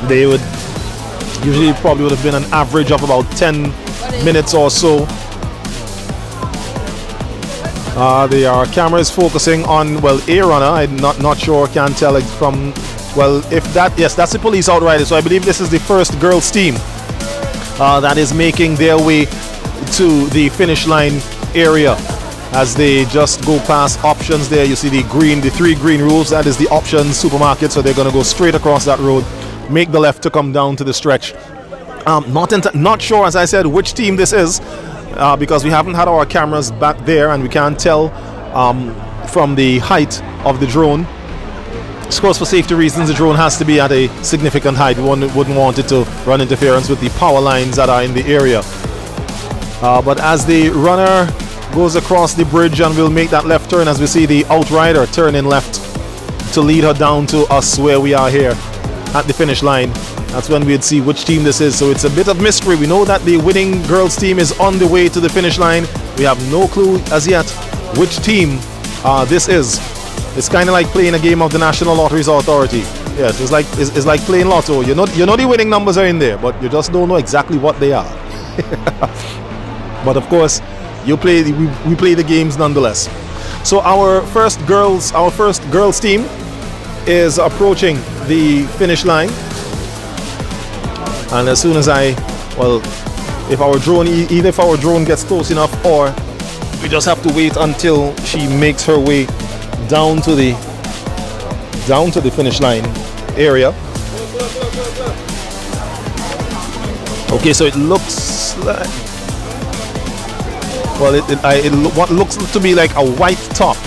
They would usually probably would have been an average of about 10 minutes or so. The camera is focusing on, well, a runner. I'm not sure, can't tell it from, well, if that, yes, that's the Police Outriders. So I believe this is the first girls team that is making their way to the finish line area. As they just go past Options there, you see the three green rules. That is the Options Supermarket. So they're going to go straight across that road, make the left to come down to the stretch. Not sure, as I said, which team this is, because we haven't had our cameras back there and we can't tell from the height of the drone. Of course, for safety reasons, the drone has to be at a significant height. We wouldn't want it to run interference with the power lines that are in the area. But as the runner goes across the bridge and will make that left turn, as we see the outrider turning left to lead her down to us where we are here at the finish line. That's when we'd see which team this is. So it's a bit of mystery. We know that the winning girls team is on the way to the finish line. We have no clue as yet which team this is. It's kind of like playing a game of the National Lotteries Authority. Yes, it's like playing lotto. You know the winning numbers are in there, but you just don't know exactly what they are. But of course, we play the games nonetheless. So our first girls team is approaching the finish line. And as soon as if our drone gets close enough, or we just have to wait until she makes her way down to the finish line area. Okay, so it looks like, well, what looks to be like a white top.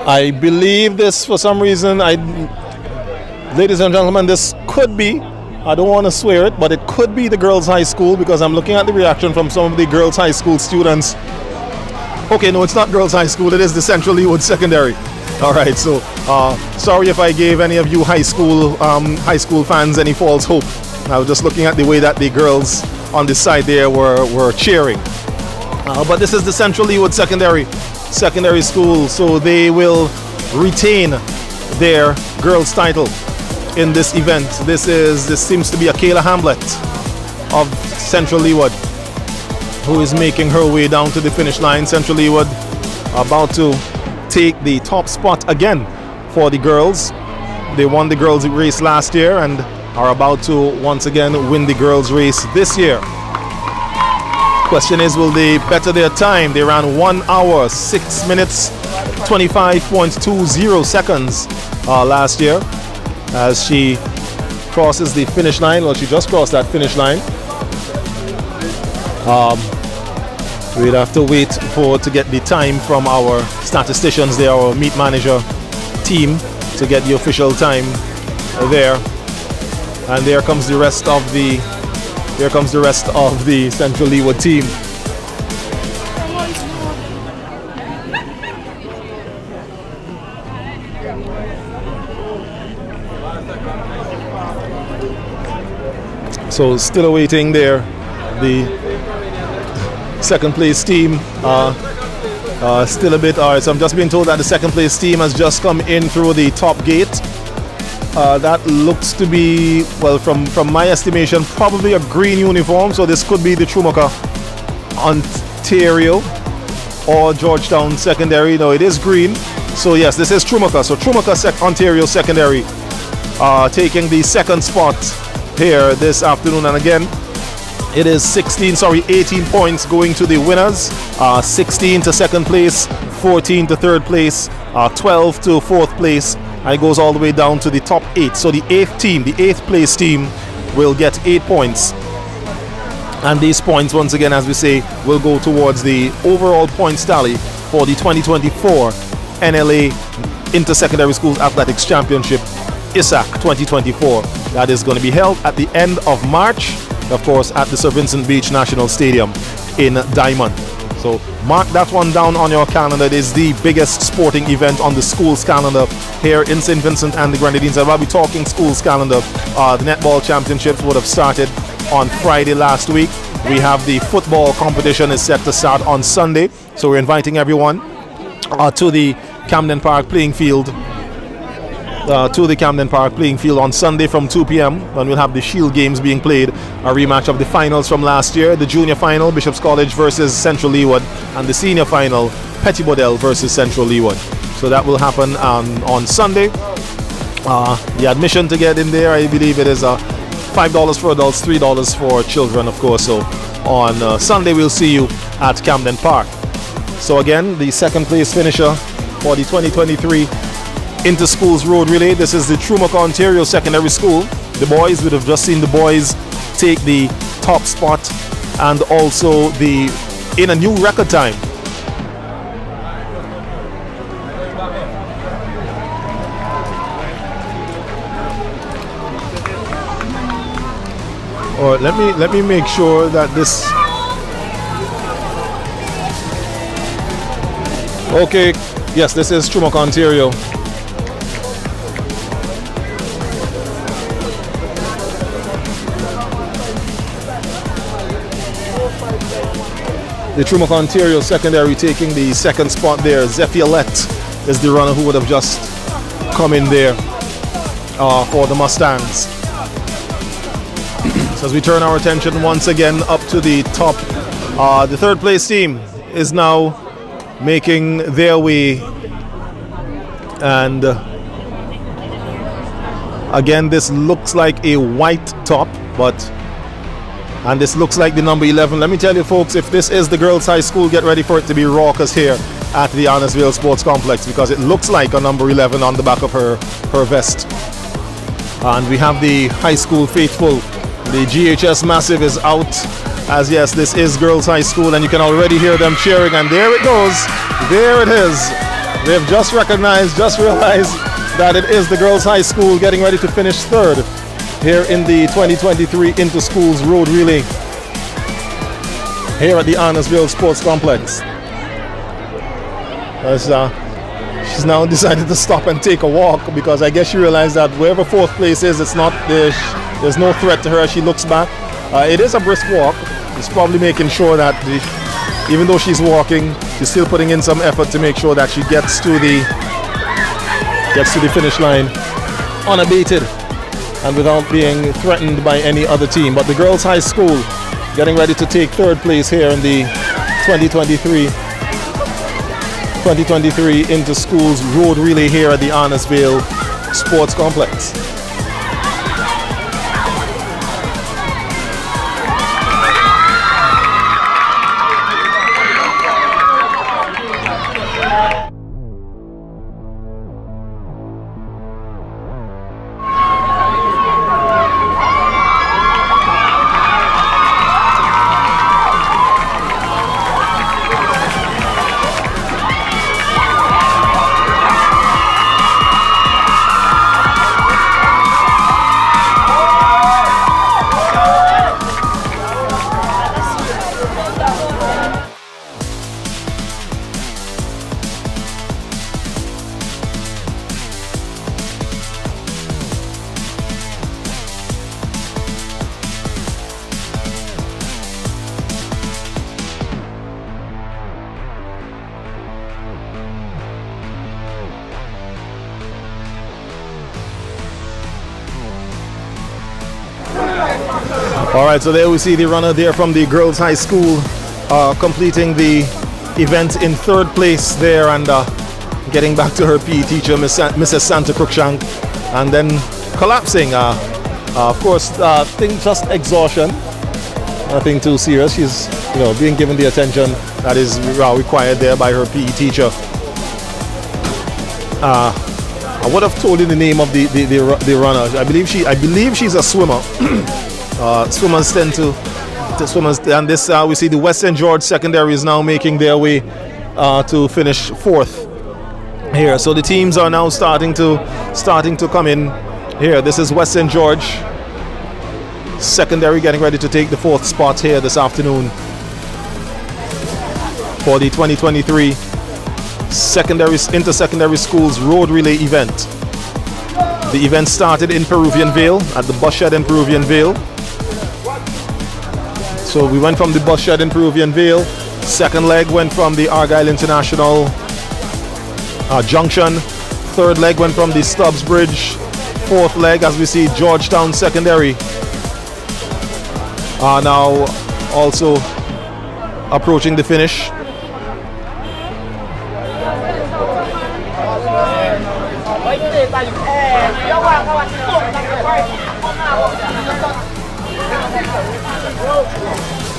I believe this, for some reason, ladies and gentlemen, this could be, I don't want to swear it, but it could be the girls' high school, because I'm looking at the reaction from some of the girls' high school students. Okay, no, it's not girls' high school, it is the Central Leeward Secondary. All right, so sorry if I gave any of you high school fans any false hope. I was just looking at the way that the girls on the side there were cheering. But this is the Central Leeward Secondary School, so they will retain their girls' title in this event. This seems to be Akela Hamlet of Central Leeward, who is making her way down to the finish line. Central Leeward about to take the top spot again for the girls. They won the girls' race last year and are about to once again win the girls' race this year. Question is, will they better their time? They ran 1 hour, 6 minutes, 25.20 seconds last year. As she crosses the finish line, well, she just crossed that finish line. We'd have to wait to get the time from our statisticians there, our meet manager team, to get the official time there. And there comes the rest of the Central Leeward team. So still awaiting there the second place team. Still a bit. Alright, so I'm just being told that the second place team has just come in through the top gate. That looks to be, well, from my estimation, probably a green uniform. So this could be the Chumaka Ontario or Georgetown Secondary. No, it is green. So yes, this is Chumaka. So Chumaka Ontario Secondary taking the second spot here this afternoon. And again, it is 18 points going to the winners, 16 to second place, 14 to third place, 12 to fourth place, and it goes all the way down to the top 8. So the eighth place team will get 8 points. And these points, once again, as we say, will go towards the overall points tally for the 2024 NLA Inter-Secondary Schools Athletics Championship, ISAC 2024. That is going to be held at the end of March, of course, at the Sir Vincent Beach National Stadium in Diamond. So mark that one down on your calendar. It is the biggest sporting event on the school's calendar here in St. Vincent and the Grenadines. And while we're talking school's calendar, the netball championships would have started on Friday last week. We have the football competition is set to start on Sunday. So we're inviting everyone to the Camden Park playing field on Sunday from 2 p.m. when we'll have the Shield games being played, a rematch of the finals from last year, the junior final, Bishop's College versus Central Leeward, and the senior final, Petty Bodell versus Central Leeward. So that will happen on Sunday. The admission to get in there, I believe it is $5 for adults, $3 for children, of course. So on Sunday we'll see you at Camden Park. So again, the second place finisher for the 2023 Inter-Schools Road Relay. This is the Trumock, Ontario Secondary School. The boys, would have just seen the boys take the top spot and also in a new record time. Or let me make sure that this. Okay, yes, this is Trumock, Ontario. The Trumock, Ontario secondary taking the second spot there. Zephyr is the runner who would have just come in there for the Mustangs. So as we turn our attention once again up to the top, the third place team is now making their way, and again this looks like a white top, and this looks like the number 11. Let me tell you folks, if this is the girls' high school, get ready for it to be raucous here at the Arnesville Sports Complex, because it looks like a number 11 on the back of her vest. And we have the high school faithful. The GHS Massive is out, as yes, this is girls' high school, and you can already hear them cheering, and there it goes. There it is. They've just realized that it is the girls' high school getting ready to finish third here in the 2023 Inter-Schools Road Relay here at the Arnesville Sports Complex. She's now decided to stop and take a walk, because I guess she realized that wherever fourth place is, there's no threat to her as she looks back. It is a brisk walk. She's probably making sure that even though she's walking, she's still putting in some effort to make sure that she gets to the finish line unabated and without being threatened by any other team. But the girls' high school getting ready to take third place here in the 2023 Inter-Schools Road Relay here at the Arnesville Sports Complex. Alright, so there we see the runner there from the girls' high school completing the event in third place there, and getting back to her PE teacher, Mrs. Santa Cruikshank, and then collapsing. Of course, think just exhaustion, nothing too serious. She's being given the attention that is required there by her PE teacher. I would have told you the name of the runner. I believe she's a swimmer. Swimmers tend to swimmers, and this we see the West St. George secondary is now making their way to finish fourth here. So the teams are now starting to come in here. This is West St. George secondary getting ready to take the fourth spot here this afternoon. for the 2023 inter-secondary schools road relay event. The event started in Peruvian Vale, at the bus shed in Peruvian Vale. So we went from the bus shed in Peruvian Vale. Second leg went from the Argyle International Junction. Third leg went from the Stubbs Bridge. Fourth leg, as we see, Georgetown Secondary are now also approaching the finish.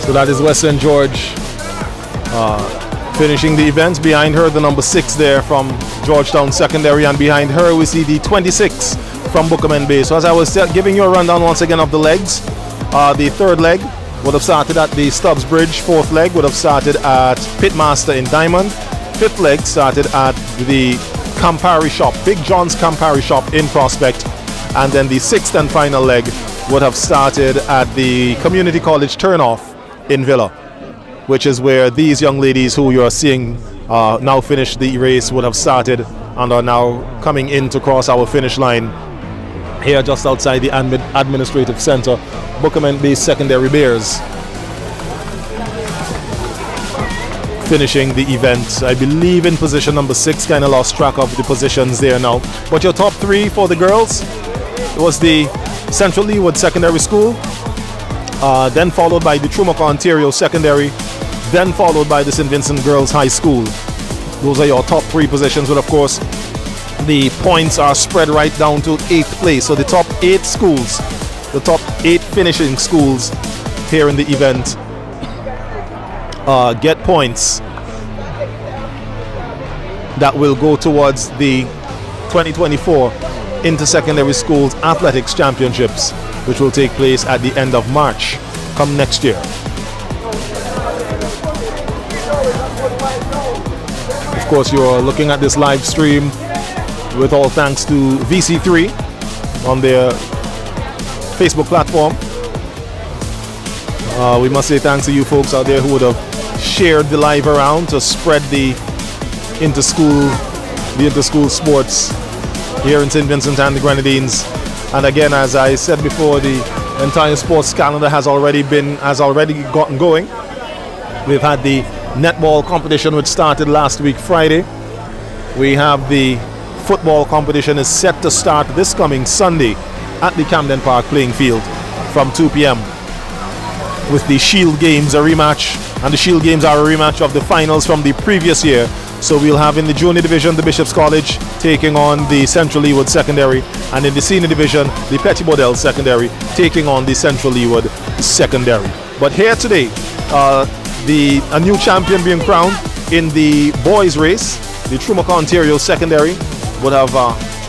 So that is Western George finishing the event. Behind her, the number 6 there from Georgetown Secondary, and behind her we see the 26 from Bookerman Bay. So as I was giving you a rundown once again of the legs, the third leg would have started at the Stubbs Bridge. Fourth leg would have started at Pitmaster in Diamond. Fifth leg started at the Campari Shop, Big John's Campari Shop in Prospect. And then the sixth and final leg would have started at the Community College Turnoff in Villa, which is where these young ladies who you are seeing now finish the race would have started and are now coming in to cross our finish line here just outside the administrative center, Bookerman Bay Secondary Bears. Finishing the event, I believe in position number 6, kind of lost track of the positions there now. But your top 3 for the girls was the Central Leeward Secondary School, then followed by the Trumaka Ontario Secondary, then followed by the St. Vincent Girls High School. Those are your top 3 positions, but of course the points are spread right down to 8th place. So the top 8 schools, the top 8 finishing schools here in the event get points that will go towards the 2024 Inter-Secondary Schools Athletics Championships, which will take place at the end of March come next year. Of course, you're looking at this live stream with all thanks to VC3 on their Facebook platform. We must say thanks to you folks out there who would have shared the live around to spread the inter-school sports here in St. Vincent and the Grenadines. And again, as I said before, the entire sports calendar has already gotten going. We've had the netball competition, which started last week Friday. We have the football competition is set to start this coming Sunday at the Camden Park playing field from 2 p.m. with the Shield Games a rematch, and the Shield Games are a rematch of the finals from the previous year. So we'll have in the junior division the Bishop's College taking on the Central Leeward Secondary, and in the senior division the Petty Bodell Secondary taking on the Central Leeward Secondary. But here today, a new champion being crowned in the boys race. The Trumaka Ontario Secondary would have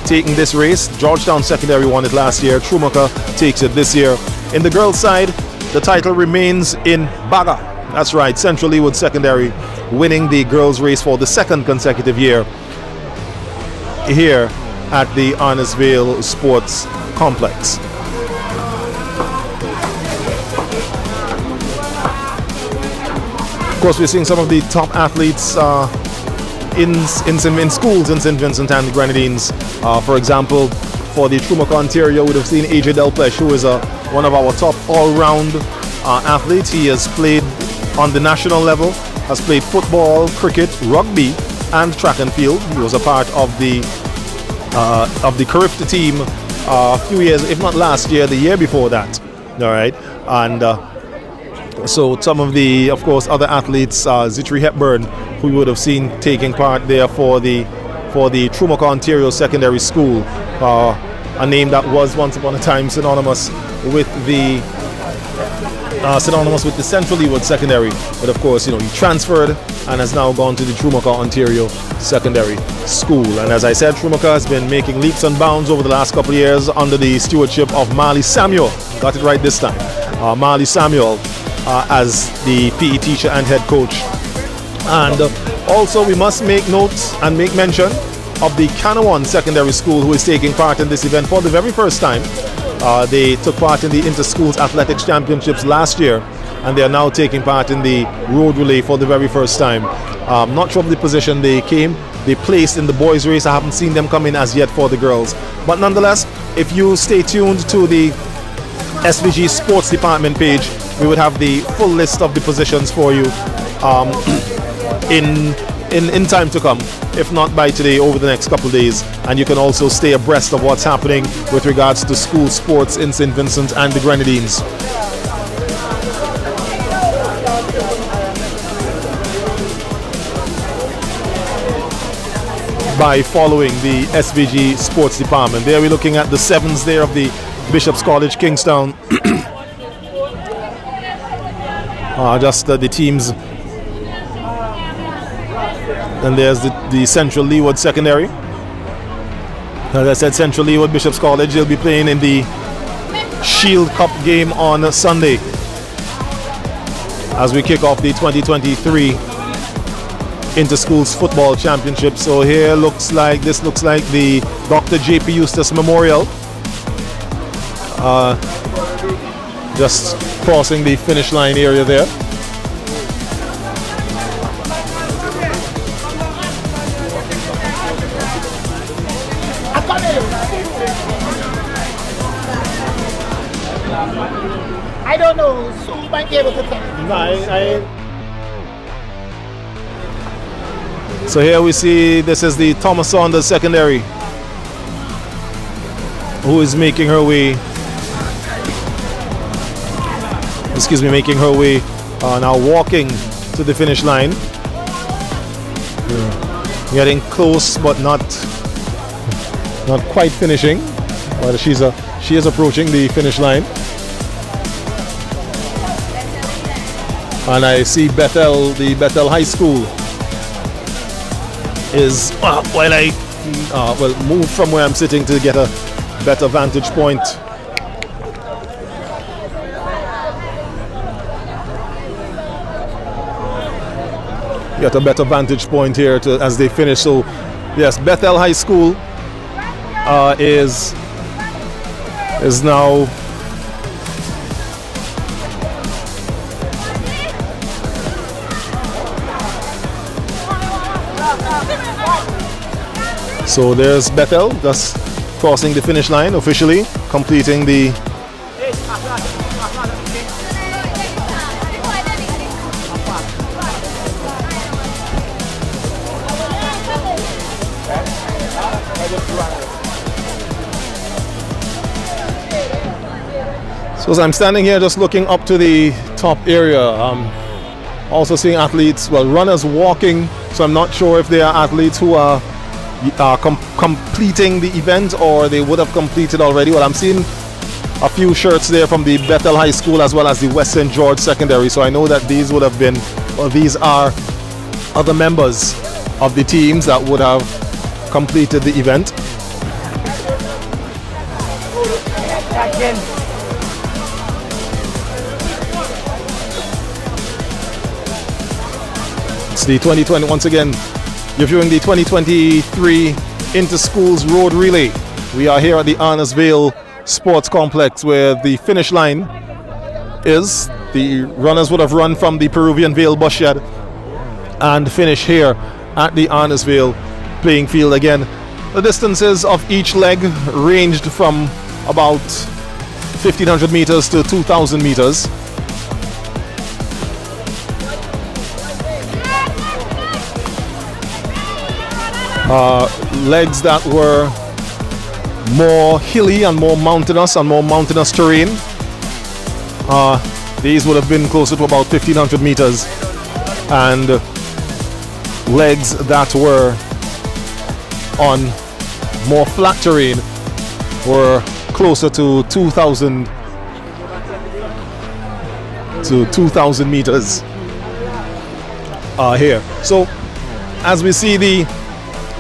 taken this race. Georgetown Secondary won it last year. Trumaka takes it this year. In the girls' side, the title remains in Baga. That's right, Central Leeward Secondary winning the girls' race for the second consecutive year here at the Arnesvale Sports Complex. Of course, we're seeing some of the top athletes in schools in St. Vincent and the Grenadines. For example, for the Trumaka Ontario, we would have seen AJ Delpesh, who is one of our top all-round athletes. He has played on the national level, has played football, cricket, rugby, and track and field. He was a part of the Carifta team a few years, if not last year, the year before that. All right, and so some of the, of course, other athletes, Zitri Hepburn, who you would have seen taking part there for the Trumaka Ontario Secondary School, a name that was once upon a time synonymous with the Central Leeward Secondary, but of course, he transferred and has now gone to the Trumaka Ontario Secondary School. And as I said, Trumaka has been making leaps and bounds over the last couple of years under the stewardship of Marley Samuel. Got it right this time. Marley Samuel as the PE teacher and head coach. And also we must make notes and make mention of the Canawan Secondary School, who is taking part in this event for the very first time. They took part in the Inter-Schools Athletics Championships last year, and they are now taking part in the road relay for the very first time. Not sure of the position they placed in the boys race. I haven't seen them come in as yet for the girls, but nonetheless, if you stay tuned to the SVG Sports Department page, we would have the full list of the positions for you in time to come, if not by today, over the next couple of days. And you can also stay abreast of what's happening with regards to school sports in St. Vincent and the Grenadines. By following the SVG Sports Department. There we're looking at the sevens there of the Bishop's College Kingstown. Just the teams. And there's the Central Leeward Secondary. As I said, Central Leeward Bishop's College, they'll be playing in the Shield Cup game on Sunday as we kick off the 2023 Inter-Schools Football Championship. So here this looks like the Dr. J.P. Eustace Memorial. Just crossing the finish line area there. I don't know, so you might be able to tell. So here we see this is the Thomas Saunders Secondary, who is making her way. Making her way now, walking to the finish line. Getting close, but not quite finishing. But she is approaching the finish line. And I see the Bethel High School is, while I move from where I'm sitting to get a better vantage point. Get a better vantage point here as they finish. So yes, Bethel High School is now so there's Bethel just crossing the finish line, officially completing the So as I'm standing here just looking up to the top area, also seeing athletes, runners walking, so I'm not sure if they are athletes who are completing the event or they would have completed already. I'm seeing a few shirts there from the Bethel High School as well as the West St. George Secondary, so I know that these would have been, these are other members of the teams that would have completed the event. It's the 2020, once again, you're viewing the 2023 Inter-Schools Road Relay. We are here at the Arnersville Sports Complex where the finish line is. The runners would have run from the Peruvian Vale bus shed and finish here at the Arnersville playing field. Again, the distances of each leg ranged from about 1,500 meters to 2,000 meters. Legs that were more hilly and more mountainous terrain. These would have been closer to about 1,500 meters, and legs that were on more flat terrain were closer to 2,000 meters here. So as we see, the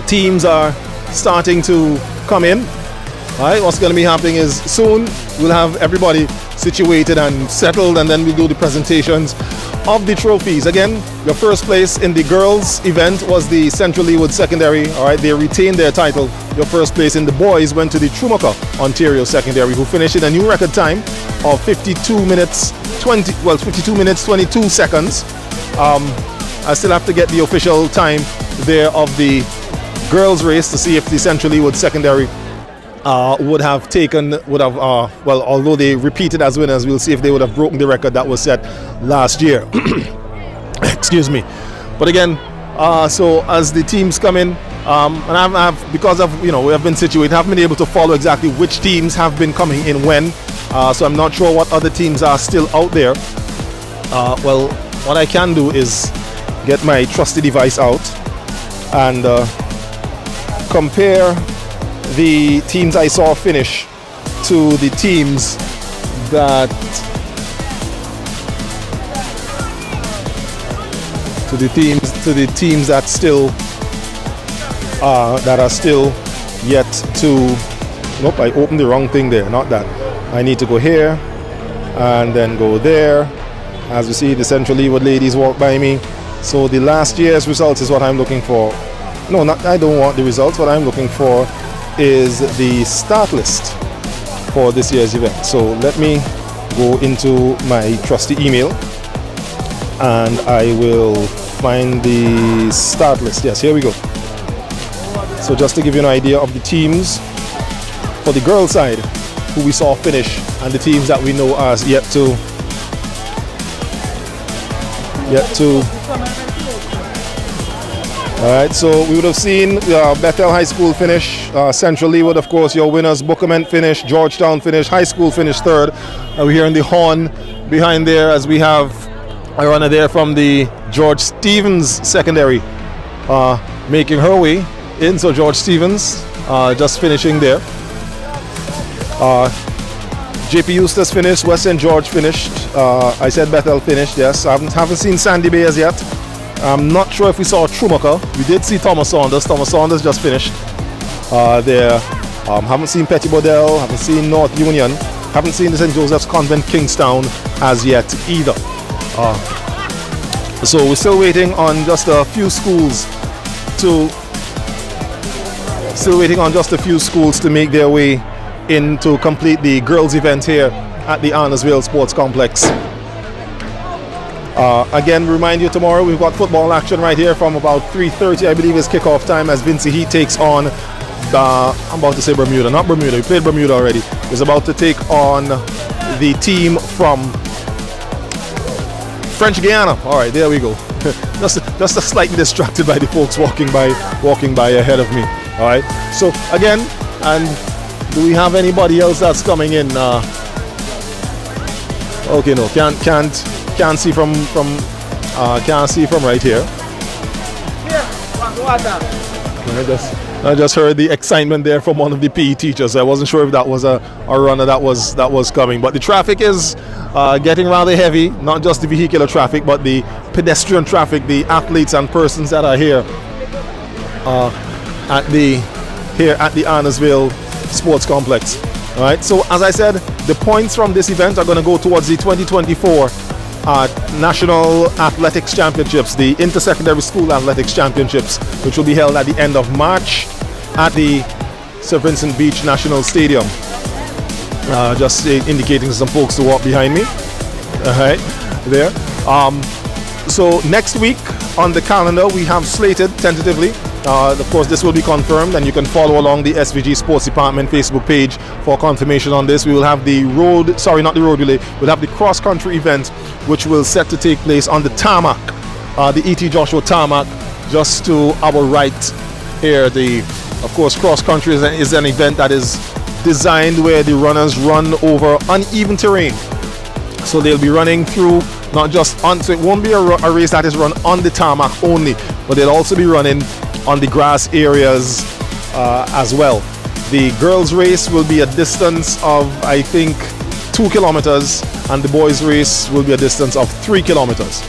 teams are starting to come in. All right, what's going to be happening is soon we'll have everybody situated and settled, and then we'll do the presentations of the trophies. Again, your first place in the girls event was the Central Leewood Secondary. All right, they retained their title. Your first place in the boys went to the Trumaca Ontario Secondary, who finished in a new record time of 52 minutes 22 seconds. I still have to get the official time there of the girls race to see if the Central Leewood Secondary would have although they repeated as winners, we'll see if they would have broken the record that was set last year. Excuse me. But again, so as the teams come in, and I've because of we have been situated, haven't been able to follow exactly which teams have been coming in when. So I'm not sure what other teams are still out there. Well, what I can do is get my trusty device out and compare the teams I saw finish to the teams that that still that are still yet to. Nope, I opened the wrong thing there. Not that. I need to go here and then go there. As you see, the Central Leewood ladies walk by me. So the last year's results is what I'm looking for. No, I don't want the results. What I'm looking for is the start list for this year's event. So let me go into my trusty email and I will find the start list. Yes, here we go. So just to give you an idea of the teams for the girls side who we saw finish and the teams that we know are yet to all right, so we would have seen Bethel High School finish, Central Leewood, of course, your winners, Bookament finish, Georgetown finish, High School finish third. We're hearing the horn behind there as we have a runner there from the George Stevens Secondary making her way in. So George Stevens just finishing there. JP Eustace finished, West St. George finished. I said Bethel finished, yes. I haven't seen Sandy Bay as yet. I'm not sure if we saw Trumaca. We did see Thomas Saunders. Thomas Saunders just finished there. Haven't seen Petty Bodell, haven't seen North Union, haven't seen the St. Joseph's Convent Kingstown as yet either. So we're still waiting on just a few schools to make their way in to complete the girls event here at the Arnersville Sports Complex. Again, remind you, tomorrow we've got football action right here from about 3:30, I believe, is kickoff time as Vincy Heat takes on I'm about to say Bermuda, not Bermuda. We played Bermuda already. Is about to take on the team from French Guiana. All right, there we go. just slightly distracted by the folks walking by ahead of me. All right. So again, and do we have anybody else that's coming in? Okay, no, can't see from can't see from right here. I just heard the excitement there from one of the PE teachers. I wasn't sure if that was a runner that was coming. But the traffic is getting rather heavy. Not just the vehicular traffic, but the pedestrian traffic, the athletes and persons that are here at the Arnersville Sports Complex. All right. So as I said, the points from this event are going to go towards the 2024 National Athletics Championships, the Intersecondary School Athletics Championships, which will be held at the end of March at the Sir Vincent Beach National Stadium. Just indicating to some folks to walk behind me. All right, there. So next week on the calendar we have slated tentatively. Of course, this will be confirmed, and you can follow along the SVG Sports Department Facebook page for confirmation on this. We will have the we'll have the cross-country event, which will set to take place on the tarmac, the E.T. Joshua tarmac, just to our right here. Of course, cross-country is an event that is designed where the runners run over uneven terrain. So they'll be running through not just on, so it won't be a race that is run on the tarmac only, but they'll also be running on the grass areas as well. The girls race will be a distance of, I think, 2 kilometers, and the boys race will be a distance of 3 kilometers.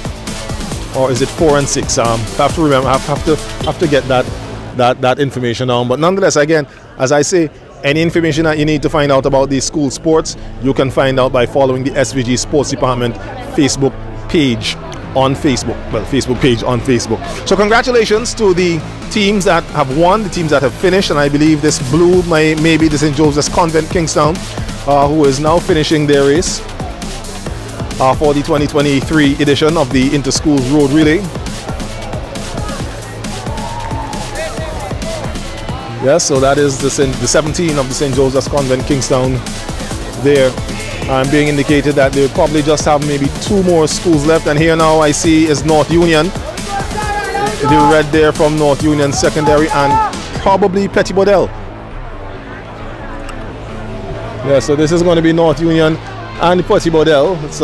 Or is it 4 and 6? I have to remember, I have to get that information down. But nonetheless, again, as I say, Any information that you need to find out about these school sports, you can find out by following the SVG Sports Department Facebook page on Facebook. Well, Facebook page on Facebook. So congratulations to the teams that have won, the teams that have finished, and I believe this blue maybe the St. Joseph's Convent Kingstown, who is now finishing their race for the 2023 edition of the Inter-Schools Road Relay. Yes, so that is the 17 of the St. Joseph's Convent Kingstown there. I'm being indicated that they'll probably just have maybe 2 more schools left, and here now I see is North Union. The red there from North Union Secondary and probably Petit Bodel. Yeah, so this is going to be North Union and Petit Bodel. It's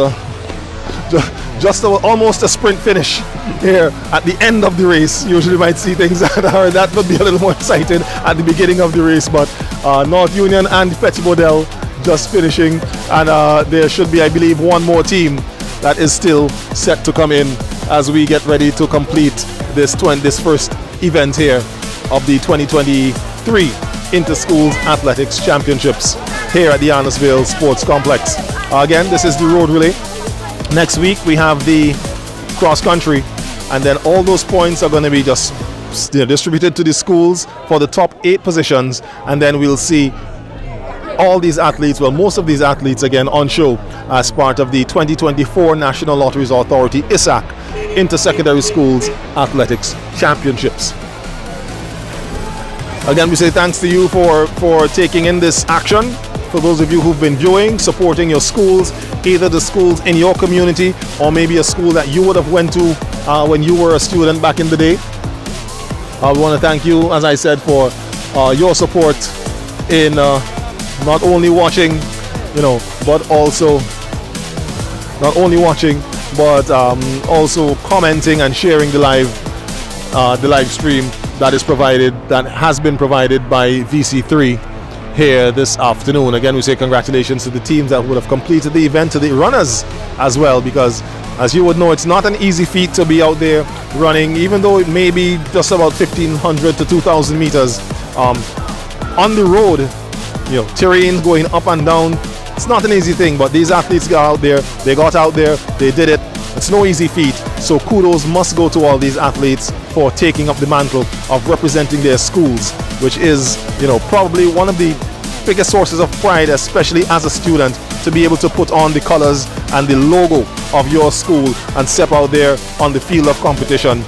just almost a sprint finish here at the end of the race. Usually you might see things that would be a little more exciting at the beginning of the race, but North Union and Petit Bodel just finishing, and there should be, I believe, one more team that is still set to come in as we get ready to complete this first event here of the 2023 Inter-Schools Athletics Championships here at the Arnoldsville Sports Complex. Again, this is the road relay. Next week we have the cross country, and then all those points are going to be just distributed to the schools for the top 8 positions, and then we'll see all these athletes, well, most of these athletes again on show as part of the 2024 National Lotteries Authority ISAC Inter-Secondary Schools Athletics Championships. Again, we say thanks to you for taking in this action. For those of you who've been viewing, supporting your schools, either the schools in your community or maybe a school that you would have went to when you were a student back in the day. I want to thank you, as I said, for your support in not only watching, but also also commenting and sharing the live stream that has been provided by VC3 here this afternoon. Again, we say congratulations to the teams that would have completed the event, to the runners as well, because as you would know, it's not an easy feat to be out there running, even though it may be just about 1,500 to 2,000 meters on the road. Terrain going up and down. It's not an easy thing, but these athletes got out there, they did it. It's no easy feat. So kudos must go to all these athletes for taking up the mantle of representing their schools, which is, probably one of the biggest sources of pride, especially as a student, to be able to put on the colors and the logo of your school and step out there on the field of competition,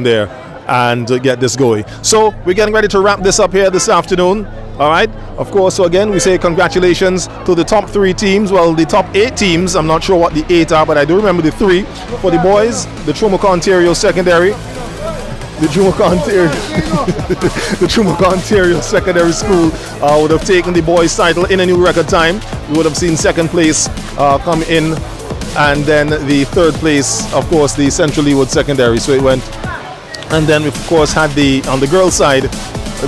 there and get this going. So we're getting ready to wrap this up here this afternoon. All right, of course. So again, we say congratulations to the top 3 teams. Well, the top 8 teams, I'm not sure what the 8 are, but I do remember the 3. For the boys, the Trumbuck Ontario Secondary, the Trumbuck Ontario Secondary School would have taken the boys title in a new record time. We would have seen second place come in, and then the third place, of course, the Central Leeward Secondary. So it went, and then we of course had on the girls' side,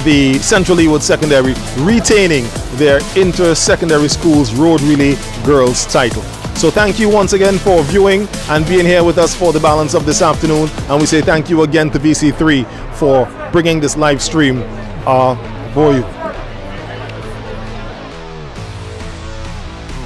the Central Leeward Secondary retaining their Inter-Secondary Schools Road Relay Girls title. So thank you once again for viewing and being here with us for the balance of this afternoon, and we say thank you again to VC3 for bringing this live stream for you.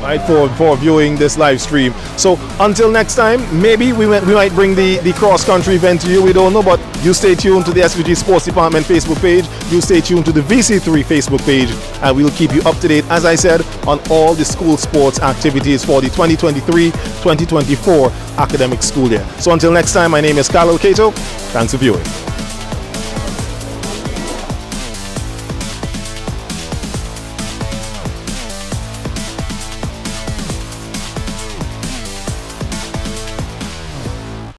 Right, for viewing this live stream. So until next time, maybe we might bring the cross-country event to you. We don't know, but you stay tuned to the SVG Sports Department Facebook page. You stay tuned to the VC3 Facebook page, and we'll keep you up to date, as I said, on all the school sports activities for the 2023-2024 academic school year. So until next time, my name is Carlo Cato. Thanks for viewing.